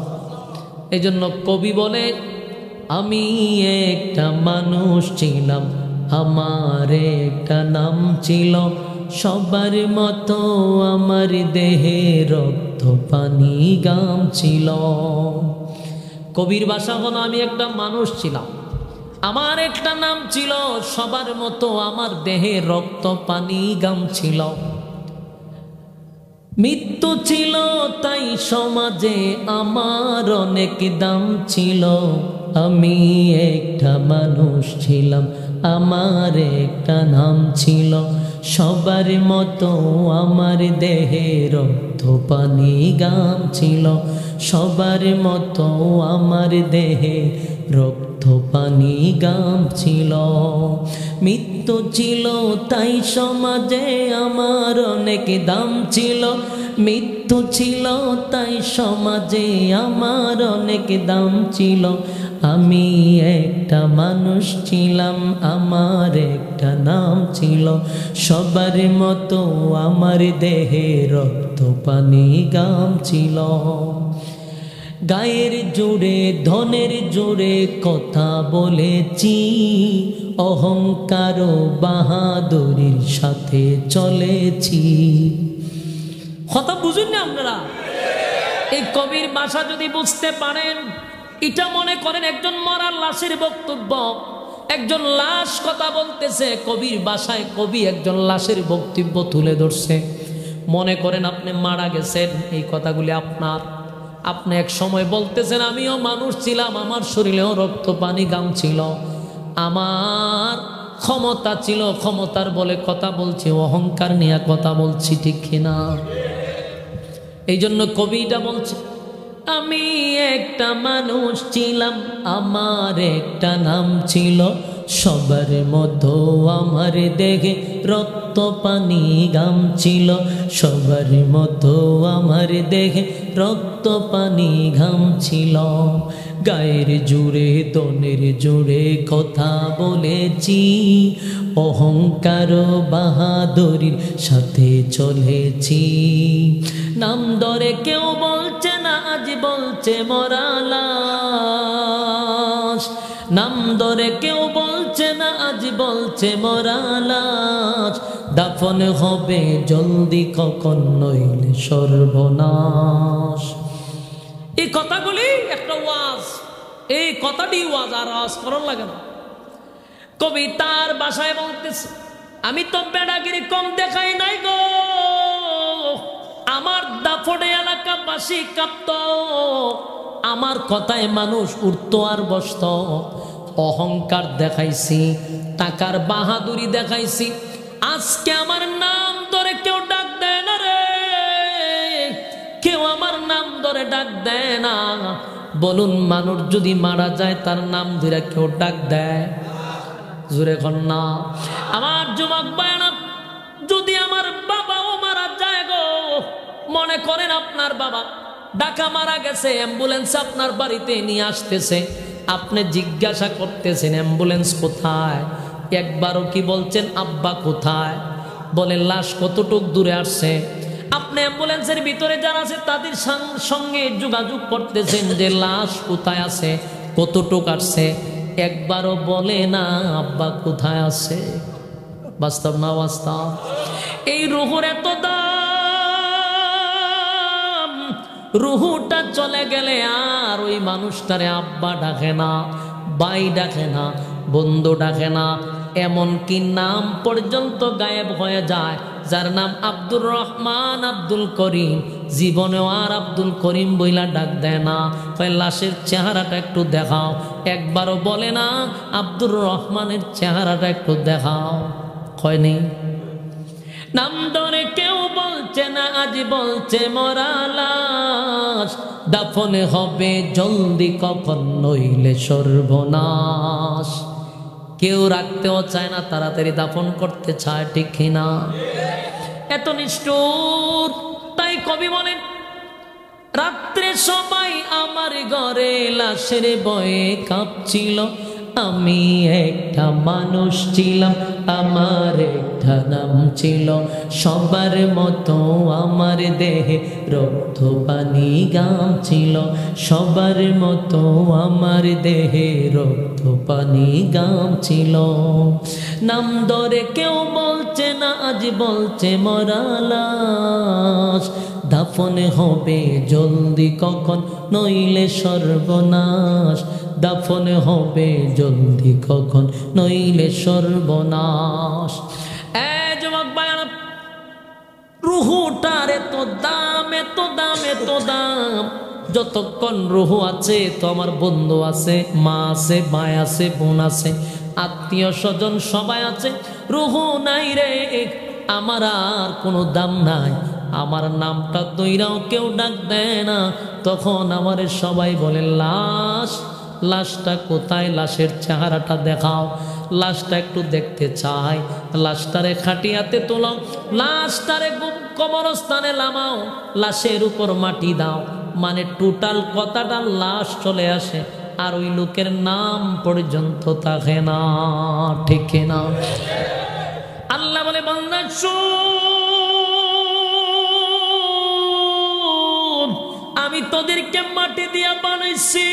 এই জন্য কবি বলে, আমি একটা মানুষ ছিলাম, আমার একটা নাম ছিল, সবার মতো আমার দেহে রক্ত পানি গাম ছিল। কবির ভাষা হলো, আমি একটা মানুষ ছিলাম, আমার একটা নাম ছিল, সবার মতো আমার দেহে রক্ত পানি গাম ছিল। মৃত্যু ছিল তাই সমাজে আমার অনেক দাম ছিল, আমি একটা মানুষ ছিলাম, আমার একটা নাম ছিল, সবার মতো আমার দেহে রক্ত পানি গাম ছিল, সবার মতো আমার দেহে রক্ত পানি গাম ছিল। মৃত্যু ছিল তাই সমাজে আমার অনেক দাম ছিল, মৃত্যু ছিল তাই সমাজে আমার অনেক দাম ছিল, আমি একটা মানুষ ছিলাম, আমার একটা নাম ছিল, সবার মতো আমার দেহে রক্ত পানি গাম ছিল। গায়ের জোরে ধনের জোরে কথা বলেছি, অহংকার ও বাহাদুরির সাথে চলেছি। কথা বুঝুন না আপনারা? এই কবির ভাষা যদি বুঝতে পারেন, এটা মনে করেন একজন মরার লাশের বক্তব্য, একজন লাশ কথা বলতেছে কবির ভাষায়, কবি একজন লাশের বক্তব্য তুলে ধরছে। মনে করেন আপনি মারা গেছেন, এই কথাগুলি আপনার, আপনি এক সময় বলতেছেন আমিও মানুষ ছিলাম, আমার শরীরেও রক্ত পানি গাম ছিল, আমার ক্ষমতা ছিল, ক্ষমতার বলে কথা বলছি, অহংকার নিয়ে কথা বলছি, ঠিক কিনা? এই জন্য কবিটা বলছে, আমি একটা মানুষ ছিলাম, আমার একটা নাম ছিল, সবার মতো আমার দেহে রক্ত পানি গাম ছিল, সবার মতো আমার দেহে রক্ত পানি ঘাম ছিল। গায়ের জোরে দনের জোরে কথা বলেছি, অহংকার বাহাদুরির সাথে চলেছি। নাম ধরে কেউ বলছে না, আজ বলছে মরা লাশ, নাম ধরে কেউ বলছে না, আজ বলছে মরা লাশ, দাফন হবে জলদি কখন নইলে সর্বনাশ। এই কথাগুলি একটা ওয়াজ, এই কথাটি ওয়াজ, আর ওয়াজ করার লাগে না। কবি তার ভাষায় বলতেছে, আমি তো বেড়াগিরি কম দেখাই নাই গো, আমার দাফড়ে এলাকাবাসী কাঁপত, আমার কথায় মানুষ উঠতো আর বসত। অহংকার দেখাইছি, টাকার বাহাদুরি দেখাইছি, আজকে আমার নাম ধরে কেউ ডাক দেয় না রে, কেউ আমার নাম ধরে ডাক দেয় না। বলুন, মানুষ যদি মারা যায় তার নাম ধরে কেউ ডাক দেয়? জোরে কন্যা। আমার যুবক ভাইরা, যদি আমার বাবাও মারা যায় গো, মনে করেন আপনার বাবা ঢাকা মারা গেছে, অ্যাম্বুলেন্স আপনার বাড়িতে নিয়ে আসতেছে, আপনি জিজ্ঞাসা করতেছেন অ্যাম্বুলেন্স কোথায়, একবারও কি বলছেন আব্বা কোথায়? বলে লাশ কতটুক দূরে আসছে? আপনি অ্যাম্বুলেন্সের ভিতরে যারা আছে তাদের সঙ্গে যোগাযোগ করতেছেন যে লাশ কোথায় আছে, কতটুক আসছে, একবারও বলে না আব্বা কোথায় আছে। বাস্তব না বাস্তব? এই রুহুর এত দাম, রুহুটা চলে গেলে আর ওই মানুষটারে আব্বা ডাকে না, ভাই ডাকে না, বন্ধু ডাকে না, এমনকি নাম পর্যন্ত গায়েব হয়ে যায়। যার নাম আব্দুর রহমান, আব্দুল করিম, জীবনেও আর আব্দুল করিম বইলা ডাক দেয় না। কয় লাশের চেহারাটা একটু দেখাও, একবারও বলে না আব্দুর রহমানের চেহারাটা একটু দেখাও, কয় নেই। নাম ধরে কেউ বলছে না, আজ বলছে মরা লাশ, দাফনে হবে জলদি কখন নইলে সর্বনাশ। কেউ রাখতেও চায় না, তাড়াতাড়ি দাফন করতে চায়, ঠিক কিনা? এত নিষ্ঠুর। তাই কবি বলেন, রাত্রে সবাই আমার ঘরে লাশের ভয়ে কাঁপছিল, আমি একটা মানুষ ছিলাম, আমার একটা নাম ছিল, সবার মতো আমার দেহে রক্ত পানি গাম ছিল, সবার মতো আমার দেহে রক্ত পানি গাম ছিল। নাম ধরে কেউ বলছে না, আজ বলছে মরা লাশ, দাফনে হবে জলদি কখন নইলে সর্বনাশ, দাফনে হবে জলদি কখন নইলে সর্বনাশ। যুবক ভাইরা, রুহুটার এত দাম, এত দাম, এত দাম। যতক্ষণ রুহু আছে তো আমার বন্ধু আছে, মা আছে, ভাই আছে, বোন আছে, আত্মীয় স্বজন সবাই আছে। রুহু নাই রে, আমার আর কোনো দাম নাই। আমার নামটা দইরাও কেউ ডাক দেয় না, তখন আমারে সবাই বলে লাশ। লাশটা কোথায়? লাশের চেহারাটা দেখাও। লাশটা একটু দেখতে চাই। লাশটারে খাটিয়াতে তোলাও, লাশটারে কবরস্থানে নামাও, লাশের উপর মাটি দাও। মানে টোটাল কথাটা লাশ চলে আসে, আর ওই লোকের নাম পর্যন্ত থাকে না, ঠিক না? আল্লাহ বলে, বান্দা শোন, আমি তোদেরকে মাটি দিয়া বানাইছি,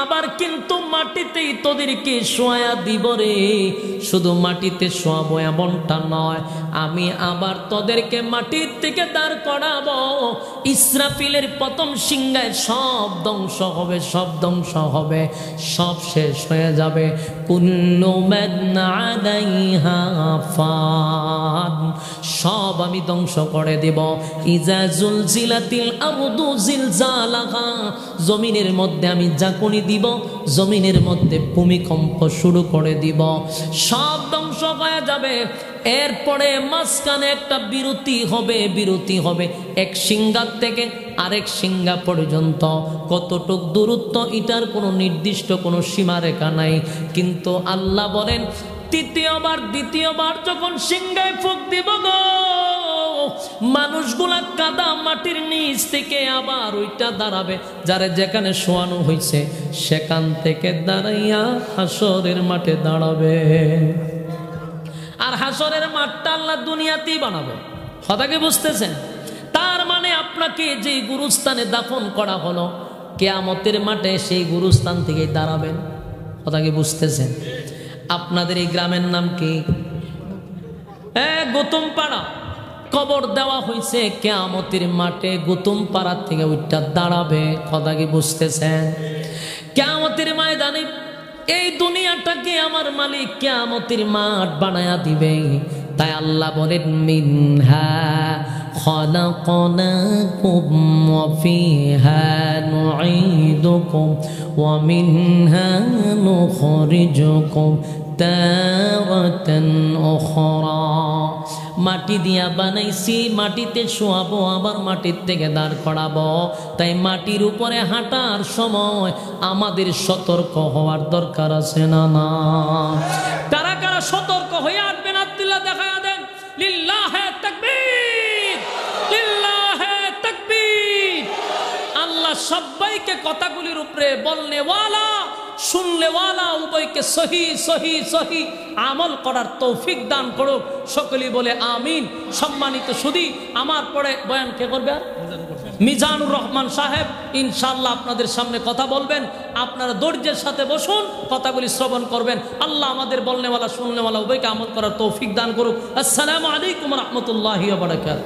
আবার কিন্তু মাটিতেই তোদেরকে শোয়া দিব রে। শুধু মাটিতে শোয়াবো এমনটা নয়, আমি আবার তোদেরকে মাটির থেকে দাঁড় করাবো। ইসরাফিলের প্রথম সিংহায় সব ধ্বংস হবে, সব ধ্বংস হবে, সব শেষ হয়ে যাবে। কুল্লু মান আলাইহা ফান, সব আমি ধ্বংস করে দেব। ইজা জুলজিলাতিল আরদু জিলজালাহা, জমিনের মধ্যে আমি ঝাঁকুনি দিব, জমিনের মধ্যে ভূমিকম্প শুরু করে দিব, সব ধ্বংস হয়ে যাবে। এরপরে মাঝখানে একটা বিরতি হবে, বিরতি হবে এক সিংহার থেকে আরেক সিংহা পর্যন্ত। কতটুক দূরত্ব এটার কোনো নির্দিষ্ট কোনো সীমারেখা নাই, কিন্তু আল্লাহ বলেন তৃতীয়বার দ্বিতীয়বার যখন সিংহায় ফুঁক দিব গো, মানুষগুলা কাদা মাটির নিচ থেকে আবার ওইটা দাঁড়াবে, যারা যেখানে শোয়ানো হয়েছে সেখান থেকে দাঁড়াইয়া হাসরের মাঠে দাঁড়াবে। আর হাসরের মাঠটা আল্লাহ দুনিয়াতেই বানাবে, কথা কি বুঝতেছেন? তার মানে আপনাকে যে গুরুস্থানে দাফন করা হলো, কিয়ামতের মাঠে সেই গুরুস্থান থেকে দাঁড়াবেন, কথা কি বুঝতেছেন? আপনাদের এই গ্রামের নাম কি? গৌতমপাড়া। কবর দেওয়া হয়েছে কিয়ামতের মাঠে, গৌতমপাড়া থেকে ওইটা দাঁড়াবে, কথা কি বুঝতেছেন? কিয়ামতের ময়দানে এই দুনিয়াটাকে আমার মালিক কিয়ামতের মাঠ বানায়া দিবে। তাই আল্লাহ বলেন, মিনহা খালাকনাকুম ওয়া ফিহা নুঈদুকুম ওয়া মিনহা নুখরিজুকুম তারাতান উখরা। মাটি দিয়া বানাইছি, মাটিতে শোয়াবো, আবার মাটির থেকে দাঁড় করাবো। তাই মাটির উপরে হাঁটার সময় আমাদের সতর্ক হওয়ার দরকার আছে না? না। কারা কারা সতর্ক হয়ে আসবেন? আব্দুল্লাহ দেখায়া দেন। লিল্লাহে তাকবীর, লিল্লাহে তাকবীর। আল্লাহ সবাইকে কথাগুলির উপরে বলনেওয়ালা শুনলেওয়ালা উভয়কে সহি সহি সহি আমল করার তৌফিক দান করুক। সকলেই বলে আমিন। সম্মানিত সুধী, আমার পরে বয়ান কে করবে? মিজানুর রহমান সাহেব ইনশাআল্লাহ আপনাদের সামনে কথা বলবেন। আপনারা ধৈর্যের সাথে বসুন, কথাগুলি শ্রবণ করবেন। আল্লাহ আমাদের বলনেওয়ালা শুনলেওয়ালা উভয়কে আমল করার তৌফিক দান করুক। আসসালামু আলাইকুম রহমতুল্লাহি ওয়া বারাকাতুহু।